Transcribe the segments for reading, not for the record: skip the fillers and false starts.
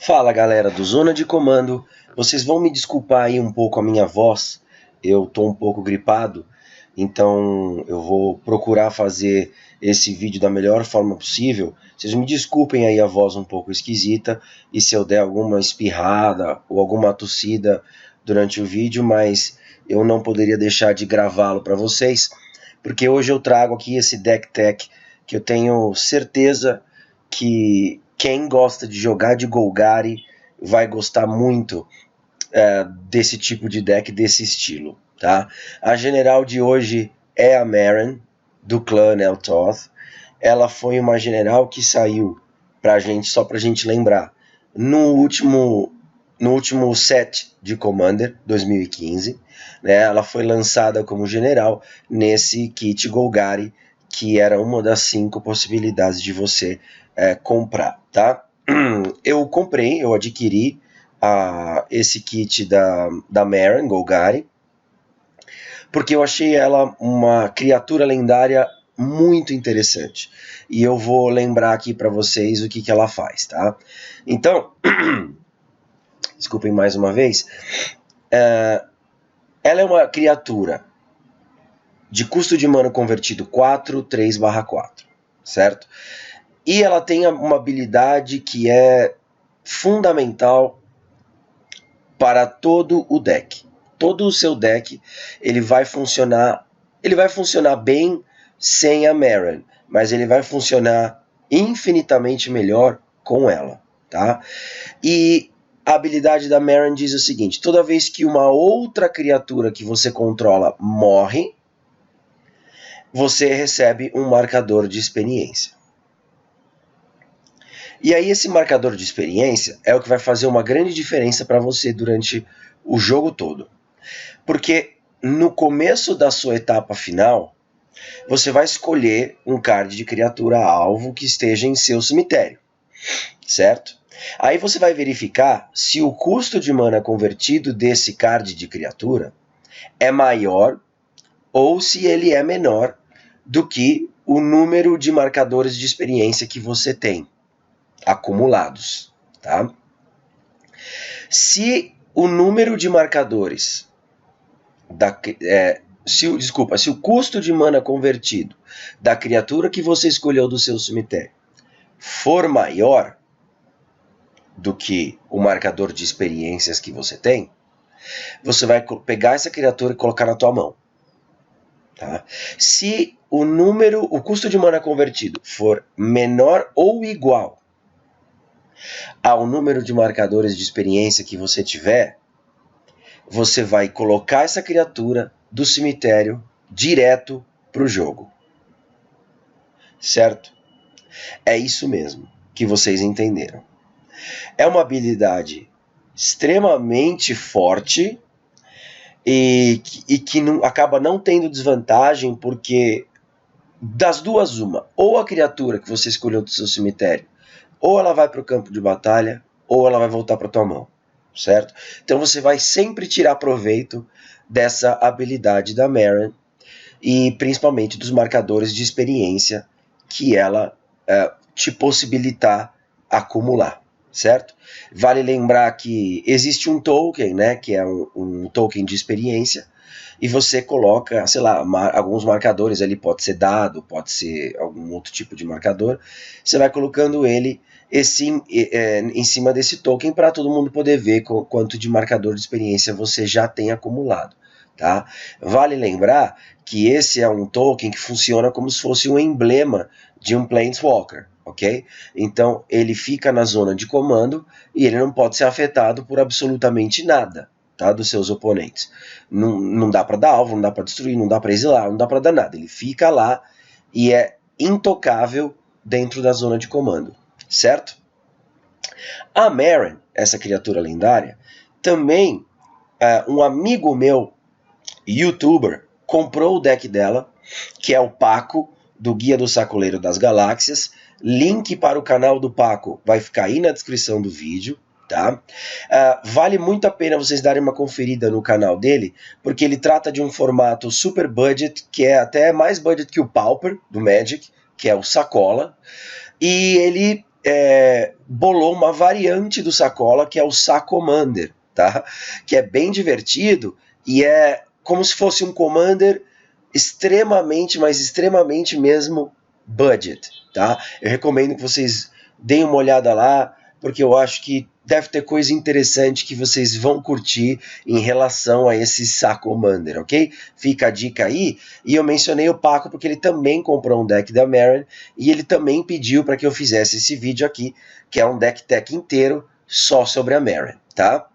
Fala galera do Zona de Comando, vocês vão me desculpar aí um pouco a minha voz, eu tô um pouco gripado, então eu vou procurar fazer esse vídeo da melhor forma possível. Vocês me desculpem aí a voz um pouco esquisita e se eu der alguma espirrada ou alguma tossida durante o vídeo, mas eu não poderia deixar de gravá-lo para vocês, porque hoje eu trago aqui esse deck tech que eu tenho certeza que quem gosta de jogar de Golgari vai gostar muito desse tipo de deck, desse estilo. Tá? A general de hoje é a Meren, do clã Nel'Thoth. Ela foi uma general que saiu pra gente, só pra gente lembrar, no último set de Commander 2015, né? Ela foi lançada como general nesse kit Golgari, que era uma das 5 possibilidades de você comprar, tá? Eu adquiri esse kit da Meren Golgari, porque eu achei ela uma criatura lendária muito interessante. E eu vou lembrar aqui para vocês o que ela faz, tá? Então, desculpem mais uma vez, ela é uma criatura de custo de mana convertido 4, 3/4, certo? E ela tem uma habilidade que é fundamental para todo o deck. Todo o seu deck ele vai funcionar bem sem a Meren, mas ele vai funcionar infinitamente melhor com ela, tá? E a habilidade da Meren diz o seguinte: toda vez que uma outra criatura que você controla morre, você recebe um marcador de experiência. E aí esse marcador de experiência é o que vai fazer uma grande diferença para você durante o jogo todo. Porque no começo da sua etapa final, você vai escolher um card de criatura alvo que esteja em seu cemitério, certo? Aí você vai verificar se o custo de mana convertido desse card de criatura é maior ou se ele é menor do que o número de marcadores de experiência que você tem acumulados, tá? Se o número de marcadores se o custo de mana convertido da criatura que você escolheu do seu cemitério for maior do que o marcador de experiências que você tem, você vai pegar essa criatura e colocar na tua mão. Tá? Se o custo de mana convertido for menor ou igual ao número de marcadores de experiência que você tiver, você vai colocar essa criatura do cemitério direto para o jogo. Certo? É isso mesmo que vocês entenderam. É uma habilidade extremamente forte e que acaba não tendo desvantagem, porque das duas uma, ou a criatura que você escolheu do seu cemitério, ou ela vai para o campo de batalha, ou ela vai voltar para tua mão, certo? Então você vai sempre tirar proveito dessa habilidade da Meren e principalmente dos marcadores de experiência que ela te possibilitar acumular, certo? Vale lembrar que existe um token, né, que é um token de experiência, e você coloca, sei lá, alguns marcadores ali, pode ser dado, pode ser algum outro tipo de marcador, você vai colocando ele em cima desse token para todo mundo poder ver quanto de marcador de experiência você já tem acumulado. Tá? Vale lembrar que esse é um token que funciona como se fosse um emblema de um Planeswalker, ok? Então ele fica na zona de comando e ele não pode ser afetado por absolutamente nada, tá? Dos seus oponentes. Não dá para dar alvo, não dá para destruir, não dá para exilar, não dá para dar nada. Ele fica lá e é intocável dentro da zona de comando, certo? A Meren, essa criatura lendária, também um amigo meu, youtuber, comprou o deck dela, que é o Paco, do Guia do Sacoleiro das Galáxias. Link para o canal do Paco vai ficar aí na descrição do vídeo, tá? Vale muito a pena vocês darem uma conferida no canal dele, porque ele trata de um formato super budget, que é até mais budget que o Pauper, do Magic, que é o Sacola, e ele bolou uma variante do Sacola, que é o Sacomander, tá? Que é bem divertido e é como se fosse um Commander extremamente, mas extremamente mesmo budget, tá? Eu recomendo que vocês deem uma olhada lá, porque eu acho que deve ter coisa interessante que vocês vão curtir em relação a esse Sacomander, ok? Fica a dica aí. E eu mencionei o Paco porque ele também comprou um deck da Maren e ele também pediu para que eu fizesse esse vídeo aqui, que é um deck tech inteiro só sobre a Maren, tá?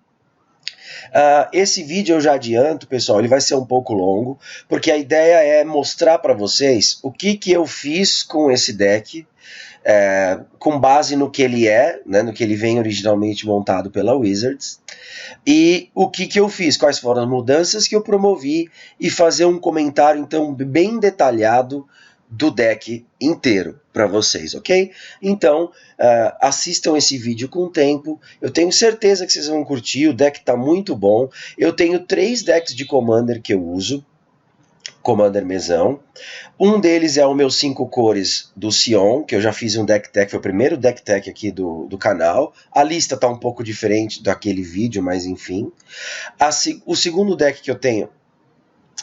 Esse vídeo eu já adianto, pessoal, ele vai ser um pouco longo, porque a ideia é mostrar para vocês o que eu fiz com esse deck, com base no que ele é, né, no que ele vem originalmente montado pela Wizards, e o que eu fiz, quais foram as mudanças que eu promovi, e fazer um comentário, então, bem detalhado do deck inteiro para vocês, ok? Então, assistam esse vídeo com tempo, eu tenho certeza que vocês vão curtir, o deck está muito bom. Eu tenho 3 decks de Commander que eu uso, Commander mesão. Um deles é o meu 5 cores do Sion, que eu já fiz um deck tech, foi o primeiro deck tech aqui do canal. A lista está um pouco diferente daquele vídeo, mas enfim. O segundo deck que eu tenho,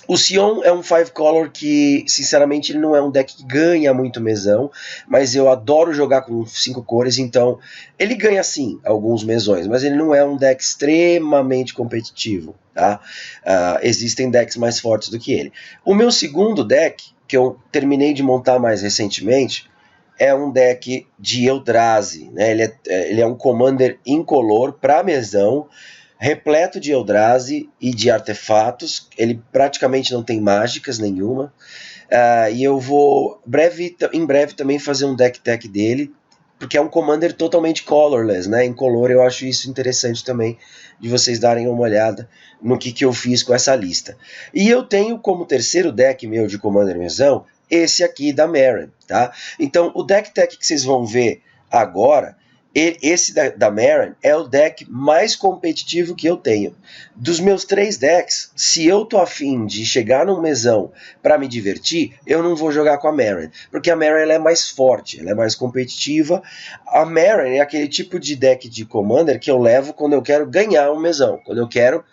o Sion é um 5-color que, sinceramente, ele não é um deck que ganha muito mesão, mas eu adoro jogar com 5 cores, então ele ganha sim alguns mesões, mas ele não é um deck extremamente competitivo, tá? Existem decks mais fortes do que ele. O meu segundo deck, que eu terminei de montar mais recentemente, é um deck de Eldrazi, né? Ele é um Commander incolor para mesão, repleto de Eldrazi e de artefatos. Ele praticamente não tem mágicas nenhuma. E eu vou em breve também fazer um deck tech dele, porque é um Commander totalmente colorless, né? Incolor. Eu acho isso interessante também, de vocês darem uma olhada no que eu fiz com essa lista. E eu tenho como terceiro deck meu de Commander mesão, esse aqui da Maren, tá? Então, o deck tech que vocês vão ver agora, esse da Maren é o deck mais competitivo que eu tenho. Dos meus 3 decks, se eu tô afim de chegar num mesão para me divertir, eu não vou jogar com a Maren, porque a Maren ela é mais forte, ela é mais competitiva. A Maren é aquele tipo de deck de Commander que eu levo quando eu quero ganhar um mesão, quando eu quero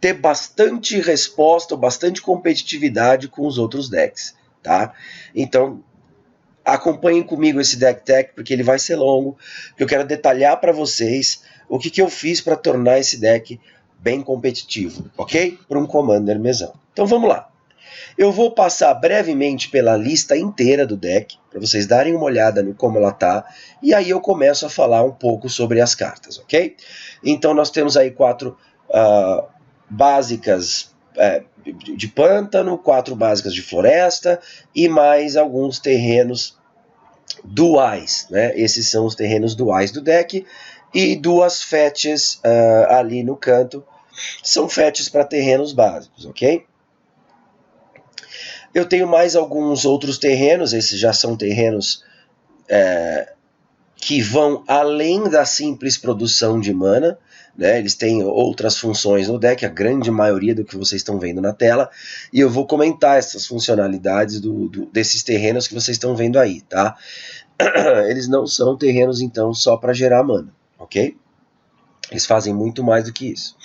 ter bastante resposta, bastante competitividade com os outros decks, tá? Então, acompanhem comigo esse deck tech, porque ele vai ser longo. Eu quero detalhar para vocês o que eu fiz para tornar esse deck bem competitivo, ok? Para um Commander mesão. Então vamos lá. Eu vou passar brevemente pela lista inteira do deck, para vocês darem uma olhada no como ela tá, e aí eu começo a falar um pouco sobre as cartas, ok? Então nós temos aí 4 básicas de pântano, 4 básicas de floresta e mais alguns terrenos duais, né? Esses são os terrenos duais do deck, e 2 fetches ali no canto são fetches para terrenos básicos, ok? Eu tenho mais alguns outros terrenos, esses já são terrenos que vão além da simples produção de mana, né? Eles têm outras funções no deck, a grande maioria do que vocês estão vendo na tela, e eu vou comentar essas funcionalidades desses terrenos que vocês estão vendo aí, tá? Eles não são terrenos, então, só para gerar mana, ok? Eles fazem muito mais do que isso.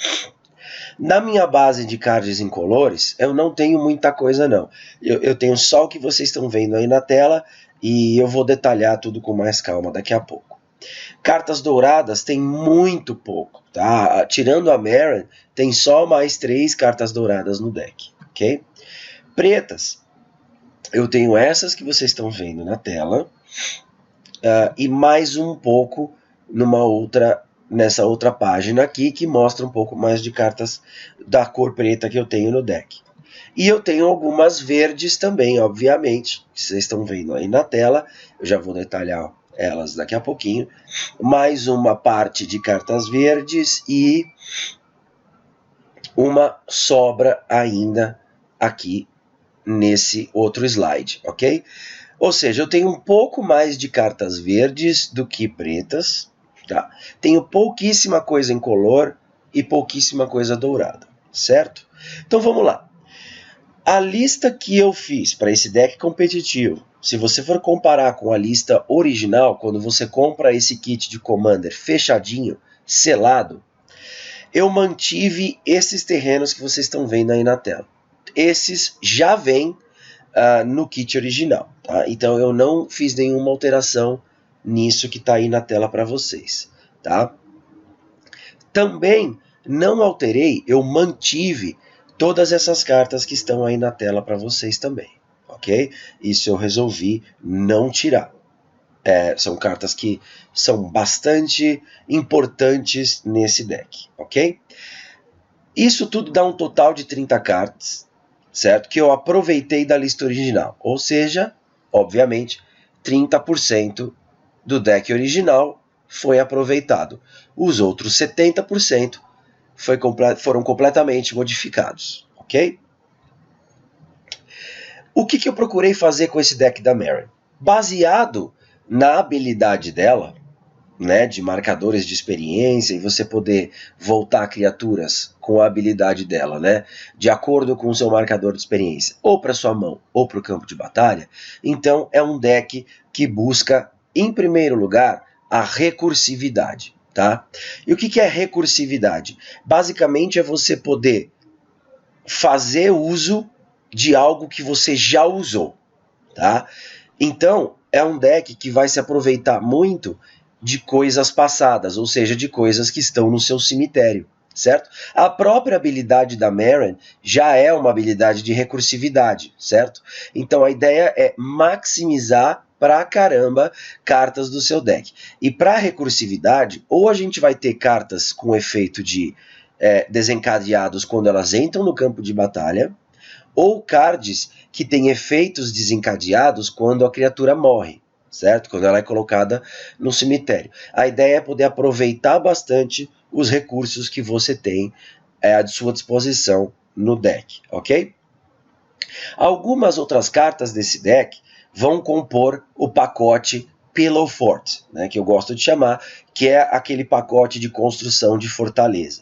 Na minha base de cards incolores, eu não tenho muita coisa, não. Eu tenho só o que vocês estão vendo aí na tela, e eu vou detalhar tudo com mais calma daqui a pouco. Cartas douradas tem muito pouco, tá? Tirando a Maren, tem só mais 3 cartas douradas no deck, ok? Pretas, eu tenho essas que vocês estão vendo na tela, e mais um pouco nessa outra página aqui, que mostra um pouco mais de cartas da cor preta que eu tenho no deck. E eu tenho algumas verdes também, obviamente, que vocês estão vendo aí na tela. Eu já vou detalhar elas daqui a pouquinho. Mais uma parte de cartas verdes e uma sobra ainda aqui nesse outro slide, ok? Ou seja, eu tenho um pouco mais de cartas verdes do que pretas, tá? Tenho pouquíssima coisa incolor e pouquíssima coisa dourada, certo? Então vamos lá. A lista que eu fiz para esse deck competitivo se você for comparar com a lista original, quando você compra esse kit de Commander fechadinho, selado, eu mantive esses terrenos que vocês estão vendo aí na tela. Esses já vêm no kit original, tá? Então eu não fiz nenhuma alteração nisso que está aí na tela para vocês, tá? Também não alterei, eu mantive todas essas cartas que estão aí na tela para vocês também, ok? Isso eu resolvi não tirar. São cartas que são bastante importantes nesse deck, ok? Isso tudo dá um total de 30 cartas, certo? Que eu aproveitei da lista original, ou seja, obviamente, 30% do deck original foi aproveitado. Os outros 70% foram completamente modificados, ok? O que eu procurei fazer com esse deck da Maren? Baseado na habilidade dela, né, de marcadores de experiência, e você poder voltar criaturas com a habilidade dela, né, de acordo com o seu marcador de experiência, ou para sua mão, ou para o campo de batalha, então é um deck que busca, em primeiro lugar, a recursividade. Tá? E o que é recursividade? Basicamente é você poder fazer uso de algo que você já usou. Tá? Então, é um deck que vai se aproveitar muito de coisas passadas, ou seja, de coisas que estão no seu cemitério, certo? A própria habilidade da Maren já é uma habilidade de recursividade, certo? Então a ideia é maximizar pra caramba cartas do seu deck. E para recursividade, ou a gente vai ter cartas com efeito de desencadeados quando elas entram no campo de batalha, ou cards que têm efeitos desencadeados quando a criatura morre, certo? Quando ela é colocada no cemitério. A ideia é poder aproveitar bastante os recursos que você tem à sua disposição no deck, ok? Algumas outras cartas desse deck vão compor o pacote Pillow Fort, né, que eu gosto de chamar, que é aquele pacote de construção de fortaleza.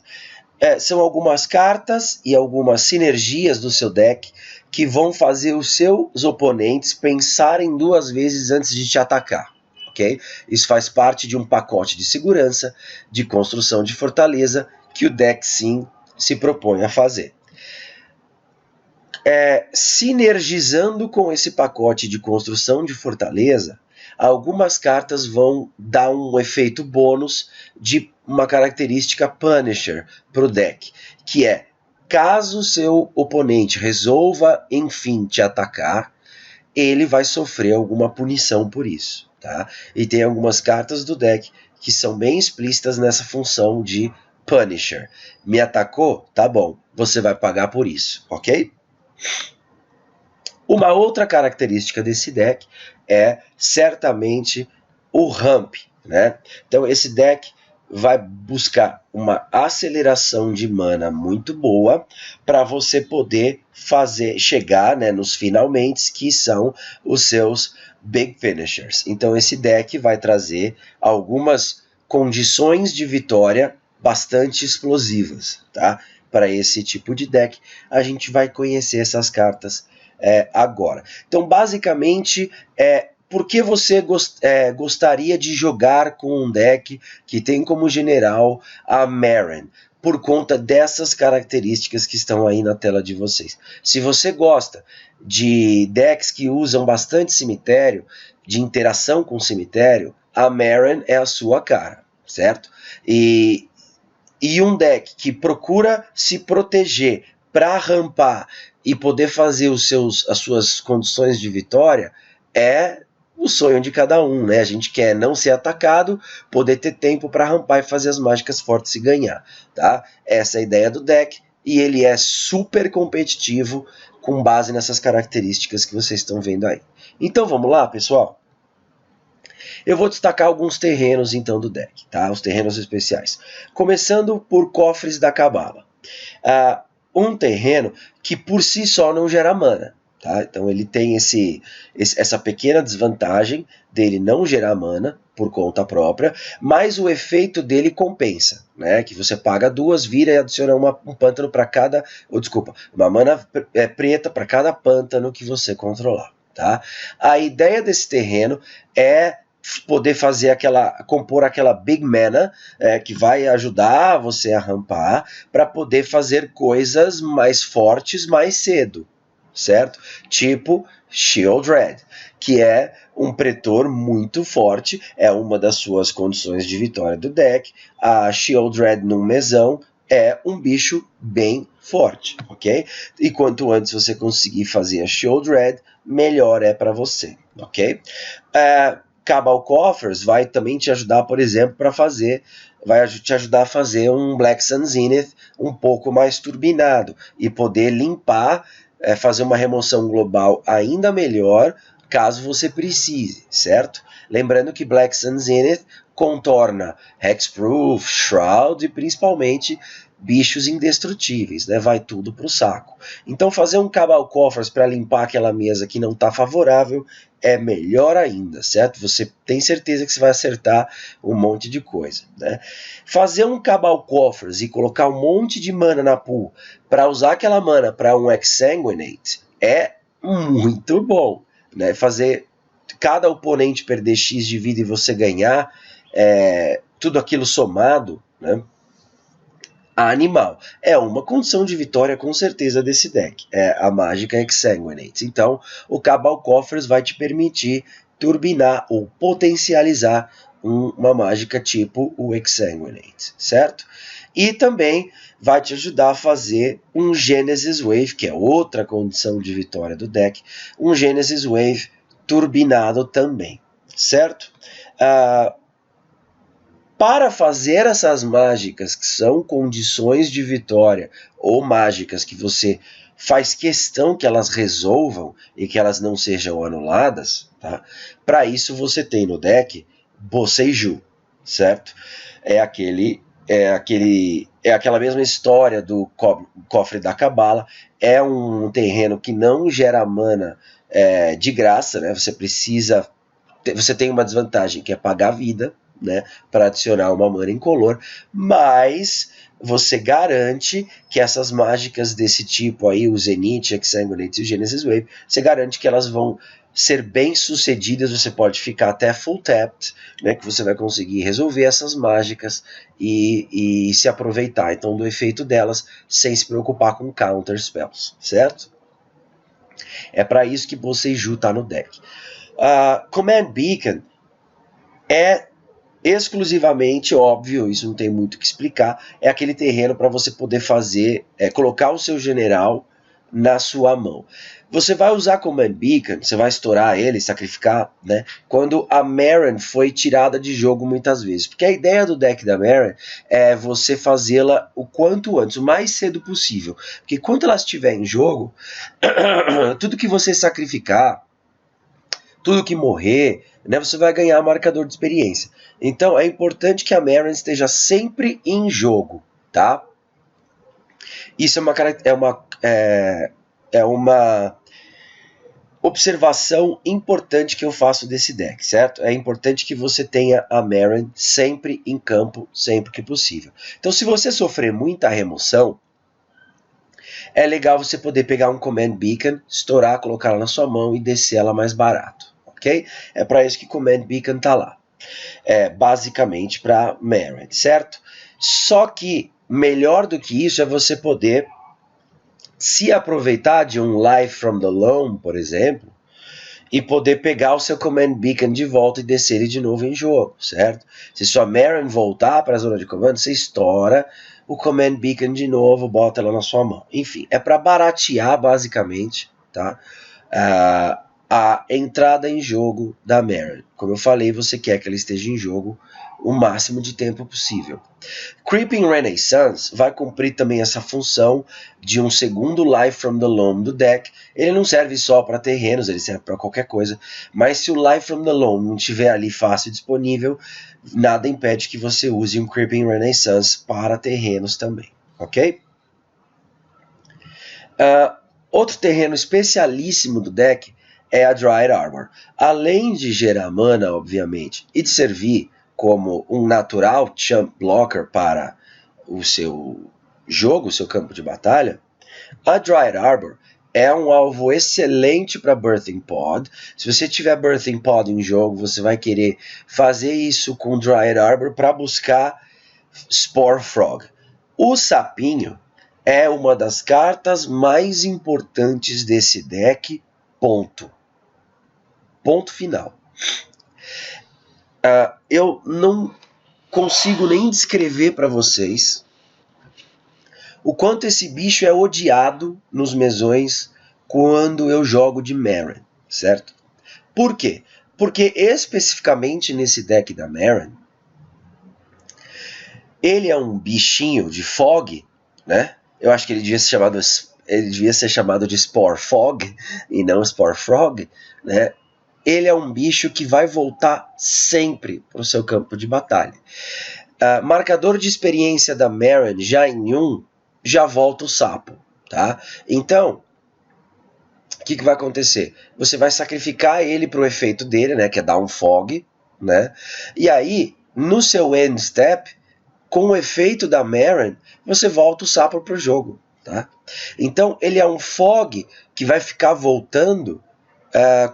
São algumas cartas e algumas sinergias do seu deck que vão fazer os seus oponentes pensarem duas vezes antes de te atacar. Okay? Isso faz parte de um pacote de segurança, de construção de fortaleza, que o deck sim se propõe a fazer. Sinergizando com esse pacote de construção de fortaleza, algumas cartas vão dar um efeito bônus de uma característica Punisher para o deck, que é, caso seu oponente resolva, enfim, te atacar, ele vai sofrer alguma punição por isso. Tá? E tem algumas cartas do deck que são bem explícitas nessa função de Punisher. Me atacou? Tá bom, você vai pagar por isso, ok? Uma outra característica desse deck é certamente o ramp, né? Então esse deck vai buscar uma aceleração de mana muito boa para você poder chegar, né, nos finalmente, que são os seus Big Finishers. Então esse deck vai trazer algumas condições de vitória bastante explosivas, tá? Para esse tipo de deck, a gente vai conhecer essas cartas agora. Então, basicamente, por que você gostaria de jogar com um deck que tem como general a Maren? Por conta dessas características que estão aí na tela de vocês. Se você gosta de decks que usam bastante cemitério, de interação com o cemitério, a Maren é a sua cara, certo? E um deck que procura se proteger para rampar e poder fazer as suas condições de vitória é o sonho de cada um, né? A gente quer não ser atacado, poder ter tempo para rampar e fazer as mágicas fortes e ganhar, tá? Essa é a ideia do deck e ele é super competitivo com base nessas características que vocês estão vendo aí. Então vamos lá, pessoal? Eu vou destacar alguns terrenos então do deck, tá? Os terrenos especiais. Começando por Cofres da Cabala. Um terreno que por si só não gera mana. Tá? Então ele tem essa pequena desvantagem dele não gerar mana por conta própria, mas o efeito dele compensa, né? Que você paga 2, vira e adiciona um pântano para cada... uma mana preta para cada pântano que você controlar. tá? A ideia desse terreno é poder fazer compor aquela big mana que vai ajudar você a rampar para poder fazer coisas mais fortes mais cedo, certo? Tipo Sheoldred, que é um pretor muito forte, é uma das suas condições de vitória do deck. A Sheoldred num mesão é um bicho bem forte, ok? E quanto antes você conseguir fazer a Sheoldred, melhor é para você, ok? Cabal Coffers vai também te ajudar, por exemplo, vai te ajudar a fazer um Black Sun Zenith um pouco mais turbinado e poder limpar, fazer uma remoção global ainda melhor, caso você precise, certo? Lembrando que Black Sun Zenith contorna Hexproof, Shroud e principalmente bichos indestrutíveis, né? Vai tudo pro saco. Então fazer um Cabal Coffers para limpar aquela mesa que não está favorável é melhor ainda, certo? Você tem certeza que você vai acertar um monte de coisa, né? Fazer um Cabal Coffers e colocar um monte de mana na pool para usar aquela mana para um Exsanguinate é muito bom, né? Fazer cada oponente perder X de vida e você ganhar, tudo aquilo somado, né? Animal. É uma condição de vitória com certeza desse deck. É a mágica Exsanguinate. Então, o Cabal Coffers vai te permitir turbinar ou potencializar uma mágica tipo o Exsanguinate, certo? E também vai te ajudar a fazer um Genesis Wave, que é outra condição de vitória do deck, um Genesis Wave turbinado também, certo? Para fazer essas mágicas que são condições de vitória ou mágicas que você faz questão que elas resolvam e que elas não sejam anuladas, tá? Para isso você tem no deck Boseiju, certo? É aquela mesma história do cofre da Cabala, é um terreno que não gera mana de graça, né? Você tem uma desvantagem que é pagar vida, né, para adicionar uma mana incolor, mas você garante que essas mágicas desse tipo aí, o Zenith, Exsanguinate e o Genesis Wave, você garante que elas vão ser bem sucedidas, você pode ficar até full tapped, né, que você vai conseguir resolver essas mágicas e se aproveitar então do efeito delas sem se preocupar com counter spells, certo? É para isso que Boseiju está no deck. Command Beacon é exclusivamente, óbvio, isso não tem muito o que explicar, é aquele terreno para você poder colocar o seu general na sua mão. Você vai usar Command Beacon, você vai estourar ele, sacrificar, né? Quando a Meren foi tirada de jogo muitas vezes. Porque a ideia do deck da Meren é você fazê-la o quanto antes, o mais cedo possível. Porque quando ela estiver em jogo, tudo que você sacrificar, tudo que morrer, né, você vai ganhar marcador de experiência. Então é importante que a Meren esteja sempre em jogo, tá? Isso é uma observação importante que eu faço desse deck, certo? É importante que você tenha a Meren sempre em campo, sempre que possível. Então se você sofrer muita remoção, é legal você poder pegar um Command Beacon, estourar, colocar ela na sua mão e descer ela mais barato, ok? É para isso que Command Beacon está lá. Basicamente para Meren, certo? Só que melhor do que isso é você poder se aproveitar de um Life from the Loam, por exemplo, e poder pegar o seu Command Beacon de volta e descer ele de novo em jogo, certo? Se sua Meren voltar para a zona de comando, você estoura o Command Beacon de novo, bota ela na sua mão. Enfim, é para baratear basicamente, tá? A entrada em jogo da Meren. Como eu falei, você quer que ela esteja em jogo o máximo de tempo possível. Creeping Renaissance vai cumprir também essa função de um segundo Life from the Loam do deck. Ele não serve só para terrenos, ele serve para qualquer coisa, mas se o Life from the Loam não estiver ali fácil disponível, nada impede que você use um Creeping Renaissance para terrenos também, ok? Outro terreno especialíssimo do deck é a Dryad Arbor. Além de gerar mana, obviamente, e de servir como um natural champ blocker para o seu jogo, o seu campo de batalha, a Dryad Arbor é um alvo excelente para Birthing Pod. Se você tiver Birthing Pod em jogo, você vai querer fazer isso com Dryad Arbor para buscar Spore Frog. O sapinho é uma das cartas mais importantes desse deck, ponto. Ponto final. Eu não consigo nem descrever para vocês o quanto esse bicho é odiado nos mesões quando eu jogo de Meren, certo? Por quê? Porque especificamente nesse deck da Meren, ele é um bichinho de Fog, né? Eu acho que ele devia ser chamado de Spore Fog e não Spore Frog, né? Ele é um bicho que vai voltar sempre para o seu campo de batalha. Marcador de experiência da Meren já em 1, já volta o sapo, tá? Então, o que vai acontecer? Você vai sacrificar ele para o efeito dele, né? Que é dar um Fog, né? E aí, no seu end step, com o efeito da Meren, você volta o sapo para o jogo, tá? Então, ele é um Fog que vai ficar voltando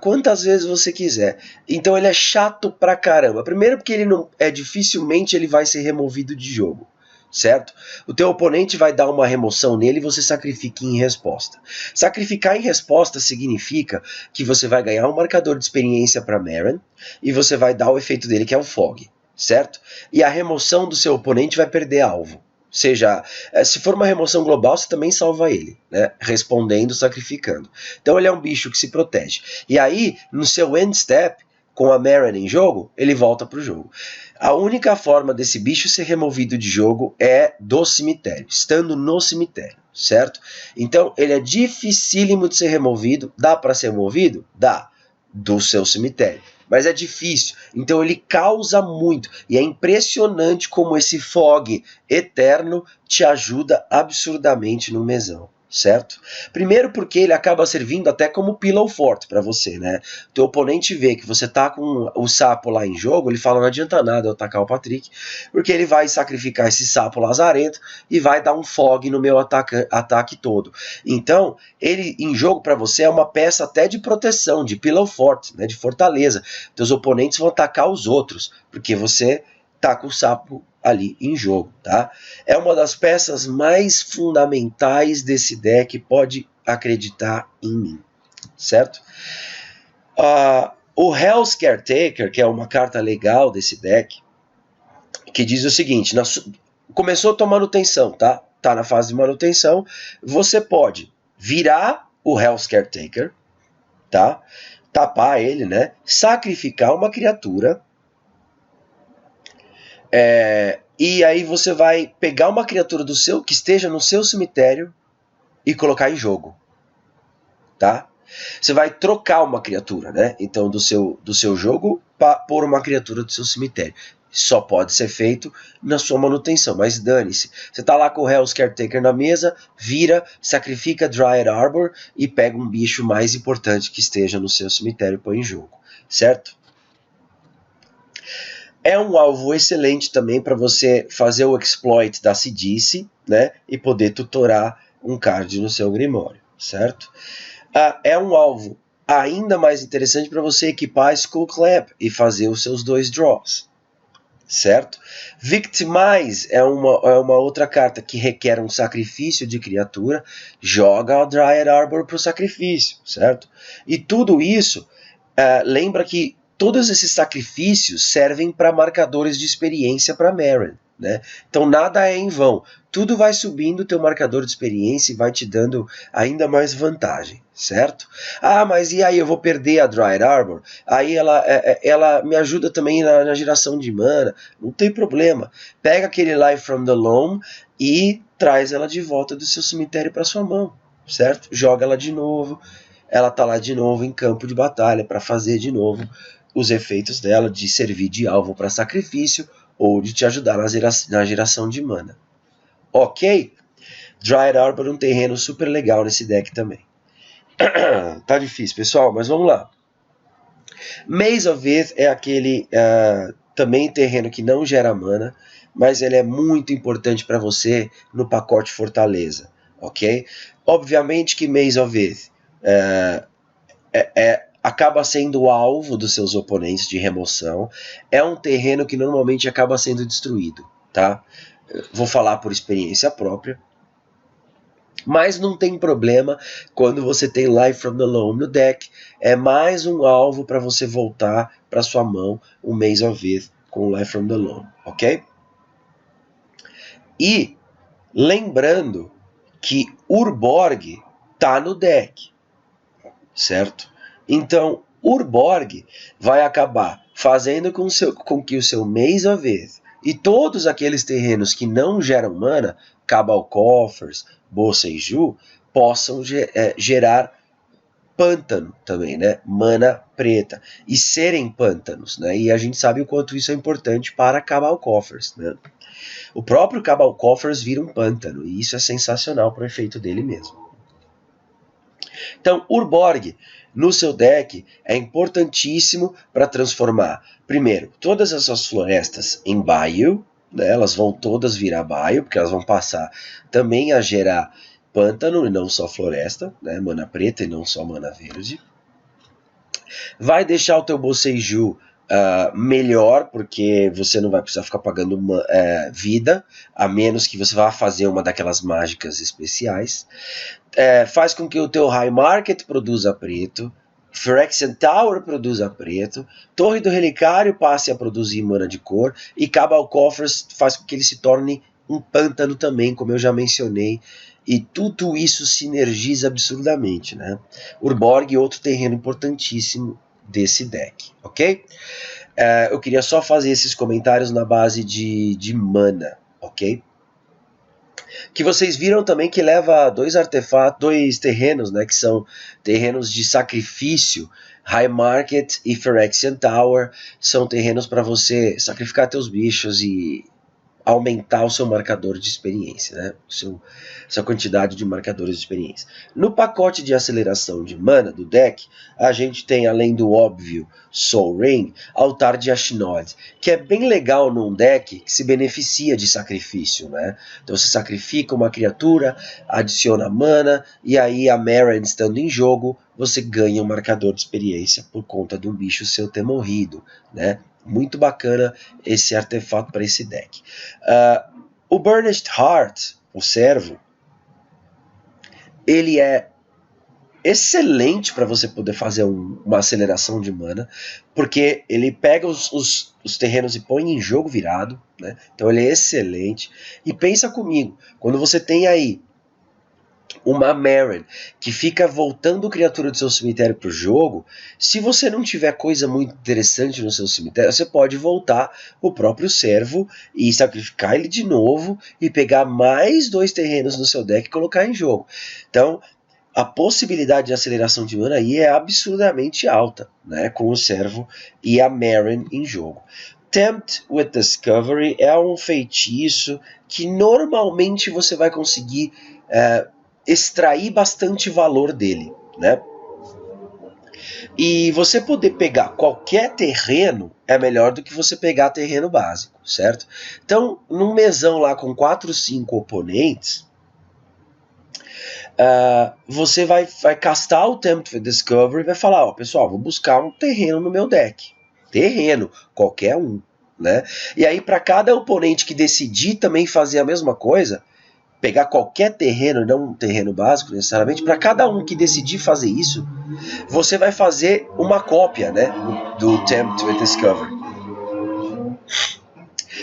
quantas vezes você quiser. Então ele é chato pra caramba. Primeiro porque ele não dificilmente ele vai ser removido de jogo, certo? O teu oponente vai dar uma remoção nele e você sacrifica em resposta. Sacrificar em resposta significa que você vai ganhar um marcador de experiência para Meren e você vai dar o efeito dele, que é o Fog, certo? E a remoção do seu oponente vai perder alvo. Ou seja, se for uma remoção global, você também salva ele, né? Respondendo, sacrificando. Então ele é um bicho que se protege. E aí, no seu end step, com a Meren em jogo, ele volta para o jogo. A única forma desse bicho ser removido de jogo é do cemitério, estando no cemitério, certo? Então ele é dificílimo de ser removido. Dá para ser removido? Dá, do seu cemitério. Mas é difícil, então ele causa muito, e é impressionante como esse Fog eterno te ajuda absurdamente no mesão, certo? Primeiro porque ele acaba servindo até como pillow fort para você, né? Teu oponente vê que você tá com o sapo lá em jogo, ele fala, não adianta nada eu atacar o Patrick, porque ele vai sacrificar esse sapo lazarento e vai dar um Fog no meu ataque todo. Então, ele em jogo para você é uma peça até de proteção, de pillow fort, né? De fortaleza. Teus oponentes vão atacar os outros, porque você tá com o sapo ali em jogo, tá? É uma das peças mais fundamentais desse deck, pode acreditar em mim, certo? O Hell's Caretaker, que é uma carta legal desse deck, que diz o seguinte, começou a tua manutenção, tá? Tá na fase de manutenção, você pode virar o Hell's Caretaker, tá? Tapar ele, né? Sacrificar uma criatura, e aí você vai pegar uma criatura que esteja no seu cemitério e colocar em jogo, tá? Você vai trocar uma criatura, né? Então do seu jogo por uma criatura do seu cemitério. Só pode ser feito na sua manutenção, mas dane-se. Você tá lá com o Hell's Caretaker na mesa, vira, sacrifica Dryad Arbor e pega um bicho mais importante que esteja no seu cemitério e põe em jogo, certo? É um alvo excelente também para você fazer o exploit da Sidice, né? E poder tutorar um card no seu Grimório, certo? É um alvo ainda mais interessante para você equipar a Skull Clamp e fazer os seus 2 draws, certo? Victimize é uma outra carta que requer um sacrifício de criatura, joga a Dryad Arbor para o sacrifício, certo? E tudo isso, lembra que todos esses sacrifícios servem para marcadores de experiência para Meren, né? Então nada é em vão. Tudo vai subindo o teu marcador de experiência e vai te dando ainda mais vantagem, certo? Mas e aí eu vou perder a Dryad Arbor? Aí ela me ajuda também na geração de mana. Não tem problema. Pega aquele Life from the Loam e traz ela de volta do seu cemitério para sua mão, certo? Joga ela de novo. Ela tá lá de novo em campo de batalha para fazer de novo os efeitos dela de servir de alvo para sacrifício ou de te ajudar na geração de mana. Ok? Dryad Arbor é um terreno super legal nesse deck também. Tá difícil, pessoal, mas vamos lá. Maze of Ith é aquele também terreno que não gera mana, mas ele é muito importante para você no pacote Fortaleza, ok? Obviamente que Maze of Ith acaba sendo o alvo dos seus oponentes de remoção. É um terreno que normalmente acaba sendo destruído, tá? Vou falar por experiência própria. Mas não tem problema quando você tem Life from the Loam no deck. É mais um alvo para você voltar para sua mão o Maze of Ith com Life from the Loam, ok? E lembrando que Urborg tá no deck, certo? Então, Urborg vai acabar fazendo com que o seu Maze of Ith e todos aqueles terrenos que não geram mana, Cabal Coffers, Boseiju, possam gerar pântano também, né? Mana preta. E serem pântanos, né? E a gente sabe o quanto isso é importante para Cabal Coffers, né? O próprio Cabal Coffers vira um pântano, e isso é sensacional para o efeito dele mesmo. Então, Urborg no seu deck é importantíssimo para transformar, primeiro, todas as suas florestas em Bayou, né? Elas vão todas virar Bayou, porque elas vão passar também a gerar pântano e não só floresta, né? Mana preta e não só mana verde. Vai deixar o teu Boseiju melhor, porque você não vai precisar ficar pagando vida, a menos que você vá fazer uma daquelas mágicas especiais. Faz com que o teu High Market produza preto, Phyrexian Tower produza preto, Torre do Relicário passe a produzir mana de cor, e Cabal Coffers faz com que ele se torne um pântano também, como eu já mencionei, e tudo isso sinergiza absurdamente, né? Urborg, outro terreno importantíssimo desse deck, ok? Eu queria só fazer esses comentários na base de mana, ok? Que vocês viram também que leva dois artefatos, dois terrenos, né, que são terrenos de sacrifício. High Market e Phyrexian Tower são terrenos para você sacrificar teus bichos e aumentar o seu marcador de experiência, né? Sua quantidade de marcadores de experiência. No pacote de aceleração de mana do deck, a gente tem, além do óbvio Sol Ring, Altar de Ashnod, que é bem legal num deck que se beneficia de sacrifício, né? Então você sacrifica uma criatura, adiciona mana, e aí a Meren estando em jogo, você ganha um marcador de experiência por conta de um bicho seu ter morrido, né? Muito bacana esse artefato para esse deck. O Burnished Heart, o servo, ele é excelente para você poder fazer uma aceleração de mana, porque ele pega os terrenos e põe em jogo virado, né? Então ele é excelente. E pensa comigo, quando você tem aí uma Meren que fica voltando criatura do seu cemitério para o jogo, se você não tiver coisa muito interessante no seu cemitério, você pode voltar o próprio servo e sacrificar ele de novo e pegar mais 2 terrenos no seu deck e colocar em jogo. Então, a possibilidade de aceleração de mana aí é absurdamente alta, né, com o servo e a Meren em jogo. Tempt with Discovery é um feitiço que normalmente você vai conseguir extrair bastante valor dele, né? E você poder pegar qualquer terreno é melhor do que você pegar terreno básico, certo? Então, num mesão lá com 4, 5 oponentes, você vai castar o Tempt with Discovery e vai falar, ó, pessoal, vou buscar um terreno no meu deck. Terreno, qualquer um, né? E aí, para cada oponente que decidir também fazer a mesma coisa, pegar qualquer terreno, não um terreno básico necessariamente, para cada um que decidir fazer isso, você vai fazer uma cópia, né, do Tempt with Discovery.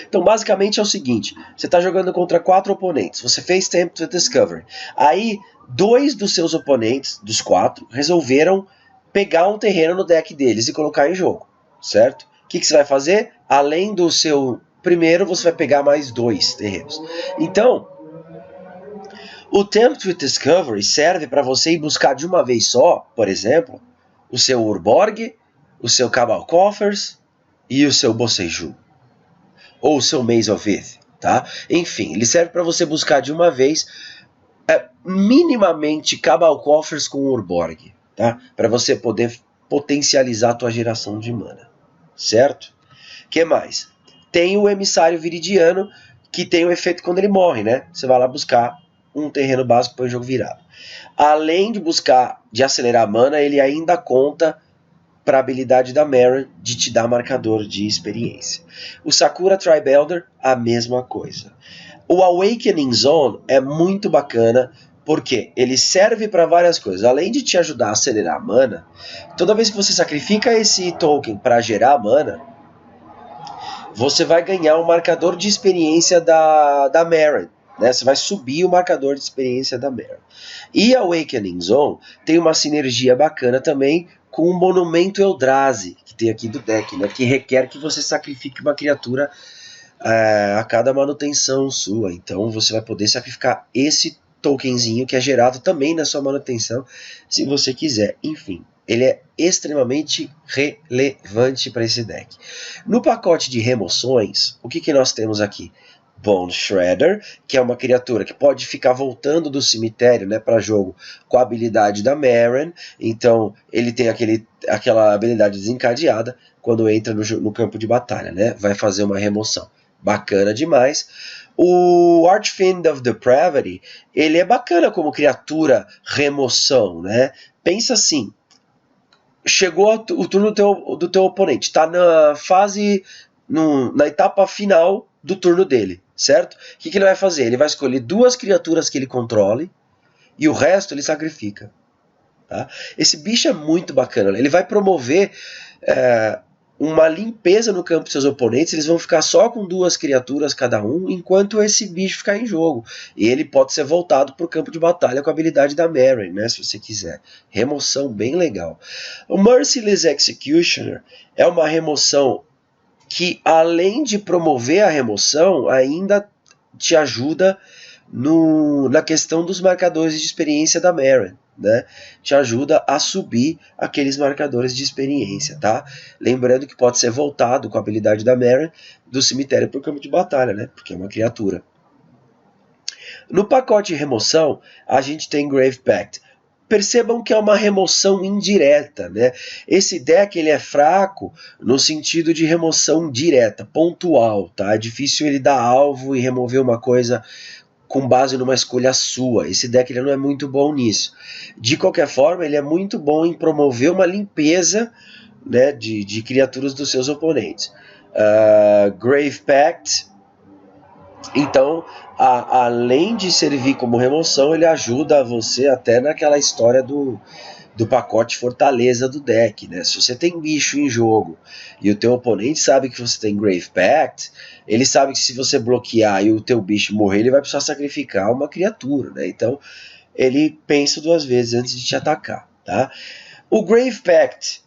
Então, basicamente é o seguinte, você está jogando contra 4 oponentes, você fez Tempt with Discovery, aí 2 dos seus oponentes, dos 4, resolveram pegar um terreno no deck deles e colocar em jogo, certo? O que você vai fazer? Além do seu primeiro, você vai pegar mais 2 terrenos. Então, o Tempt with Discovery serve para você ir buscar de uma vez só, por exemplo, o seu Urborg, o seu Cabal Coffers e o seu Boseiju. Ou o seu Maze of Ith, tá? Enfim, ele serve para você buscar de uma vez minimamente Cabal Coffers com Urborg, tá? Para você poder potencializar a tua geração de mana, certo? O que mais? Tem o Emissário Viridiano, que tem o efeito quando ele morre, né? Você vai lá buscar um terreno básico para o jogo virado. Além de buscar de acelerar mana, ele ainda conta para a habilidade da Maren de te dar marcador de experiência. O Sakura Tribe Elder, a mesma coisa. O Awakening Zone é muito bacana, porque ele serve para várias coisas. Além de te ajudar a acelerar a mana, toda vez que você sacrifica esse token para gerar mana, você vai ganhar um marcador de experiência da Maren. Né? Você vai subir o marcador de experiência da Maren. E a Awakening Zone tem uma sinergia bacana também com o Monumento Eldrazi, que tem aqui do deck, né? Que requer que você sacrifique uma criatura a cada manutenção sua. Então você vai poder sacrificar esse tokenzinho que é gerado também na sua manutenção, se você quiser. Enfim, ele é extremamente relevante para esse deck. No pacote de remoções, o que nós temos aqui? Bone Shredder, que é uma criatura que pode ficar voltando do cemitério, né, para jogo com a habilidade da Maren. Então ele tem aquela habilidade desencadeada quando entra no campo de batalha, né? Vai fazer uma remoção. Bacana demais. O Archfiend of Depravity, ele é bacana como criatura remoção, né? Pensa assim, chegou o turno do teu oponente, está na fase, na etapa final do turno dele, certo? O que ele vai fazer? Ele vai escolher 2 criaturas que ele controle e o resto ele sacrifica. Tá? Esse bicho é muito bacana. Ele vai promover uma limpeza no campo dos seus oponentes. Eles vão ficar só com 2 criaturas cada um, enquanto esse bicho ficar em jogo. E ele pode ser voltado para o campo de batalha com a habilidade da Maren, né, se você quiser. Remoção bem legal. O Merciless Executioner é uma remoção que, além de promover a remoção, ainda te ajuda na questão dos marcadores de experiência da Maren, né? Te ajuda a subir aqueles marcadores de experiência, tá? Lembrando que pode ser voltado com a habilidade da Maren do cemitério para o campo de batalha, né? Porque é uma criatura. No pacote de remoção, a gente tem Grave Pact. Percebam que é uma remoção indireta, né? Esse deck ele é fraco no sentido de remoção direta, pontual, tá? É difícil ele dar alvo e remover uma coisa com base numa escolha sua. Esse deck ele não é muito bom nisso. De qualquer forma, ele é muito bom em promover uma limpeza, né, de criaturas dos seus oponentes. Grave Pact, então, além de servir como remoção, ele ajuda você até naquela história do pacote fortaleza do deck, né? Se você tem bicho em jogo e o teu oponente sabe que você tem Grave Pact, ele sabe que se você bloquear e o teu bicho morrer, ele vai precisar sacrificar uma criatura, né? Então ele pensa 2 vezes antes de te atacar, tá? O Grave Pact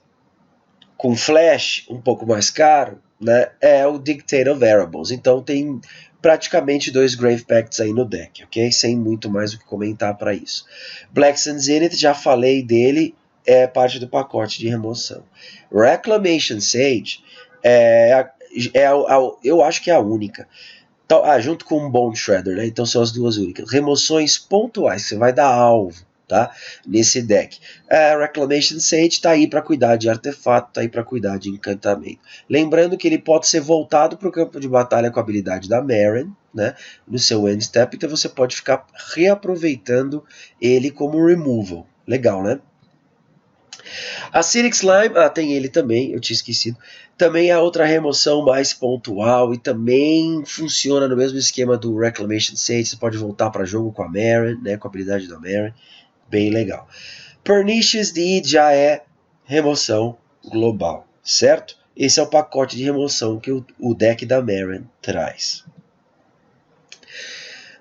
com flash um pouco mais caro, né, é o Dictate of Variables. Então tem praticamente 2 Grave Pacts aí no deck, ok? Sem muito mais o que comentar para isso. Black Sun Zenith, já falei dele, é parte do pacote de remoção. Reclamation Sage eu acho que é a única. Então, junto com o Bone Shredder, né? Então são as 2 únicas. Remoções pontuais, você vai dar alvo, tá? Nesse deck. Reclamation Sage está aí para cuidar de artefato, está aí para cuidar de encantamento. Lembrando que ele pode ser voltado para o campo de batalha com a habilidade da Maren, né, no seu end step, então você pode ficar reaproveitando ele como removal. Legal, né? Acidic Slime, tem ele também, eu tinha esquecido. Também é outra remoção mais pontual e também funciona no mesmo esquema do Reclamation Sage. Você pode voltar para jogo com a Maren, né, com a habilidade da Maren. Bem legal. Pernicious Deed já é remoção global, certo? Esse é o pacote de remoção que o deck da Maren traz.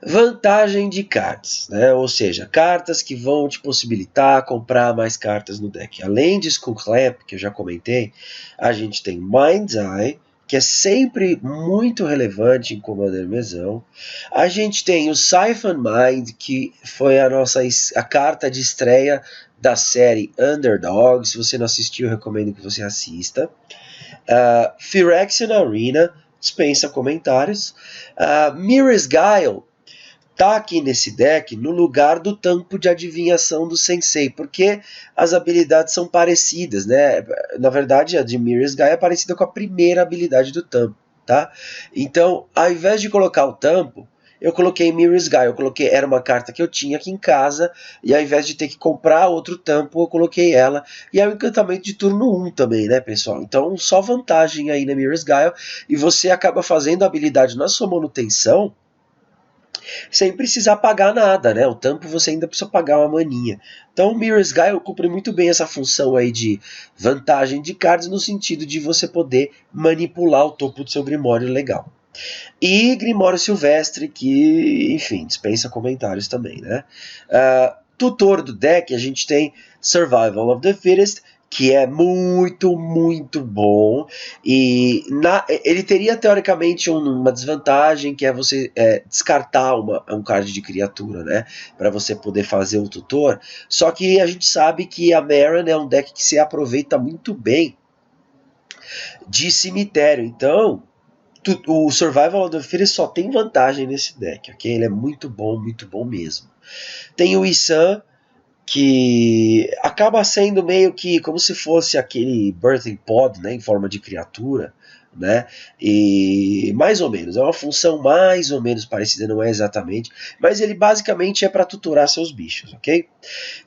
Vantagem de cards, né? Ou seja, cartas que vão te possibilitar comprar mais cartas no deck. Além de Skullclamp, que eu já comentei, a gente tem Mind's Eye, que é sempre muito relevante em Commander Mesão. A gente tem o Siphon Mind, que foi a carta de estreia da série Underdog. Se você não assistiu, eu recomendo que você assista. Phyrexian Arena, dispensa comentários. Mirror's Guile tá aqui nesse deck no lugar do tampo de adivinhação do Sensei, porque as habilidades são parecidas, né? Na verdade, a de Mirror's Guile é parecida com a primeira habilidade do tampo, tá? Então, ao invés de colocar o tampo, eu coloquei Mirror's Guile. Eu coloquei, era uma carta que eu tinha aqui em casa, e ao invés de ter que comprar outro tampo, eu coloquei ela. E é um encantamento de turno 1 também, né, pessoal? Então, só vantagem aí na Mirror's Guile, e você acaba fazendo a habilidade na sua manutenção, sem precisar pagar nada, né? O tampo você ainda precisa pagar uma maninha. Então o Mirror's Guile cumpre muito bem essa função aí de vantagem de cards, no sentido de você poder manipular o topo do seu Grimório legal. E Grimório Silvestre, que, enfim, dispensa comentários também, né? Tutor do deck, a gente tem Survival of the Fittest, que é muito, muito bom. E ele teria, teoricamente, uma desvantagem, que é você descartar um card de criatura, né? Para você poder fazer o tutor. Só que a gente sabe que a Meren é um deck que se aproveita muito bem de cemitério. Então, o Survival of the Fittest só tem vantagem nesse deck, ok? Ele é muito bom mesmo. Tem o Isan, que acaba sendo meio que como se fosse aquele Birthing Pod, né, em forma de criatura, né, e mais ou menos, é uma função mais ou menos parecida, não é exatamente, mas ele basicamente é para tutorar seus bichos, ok?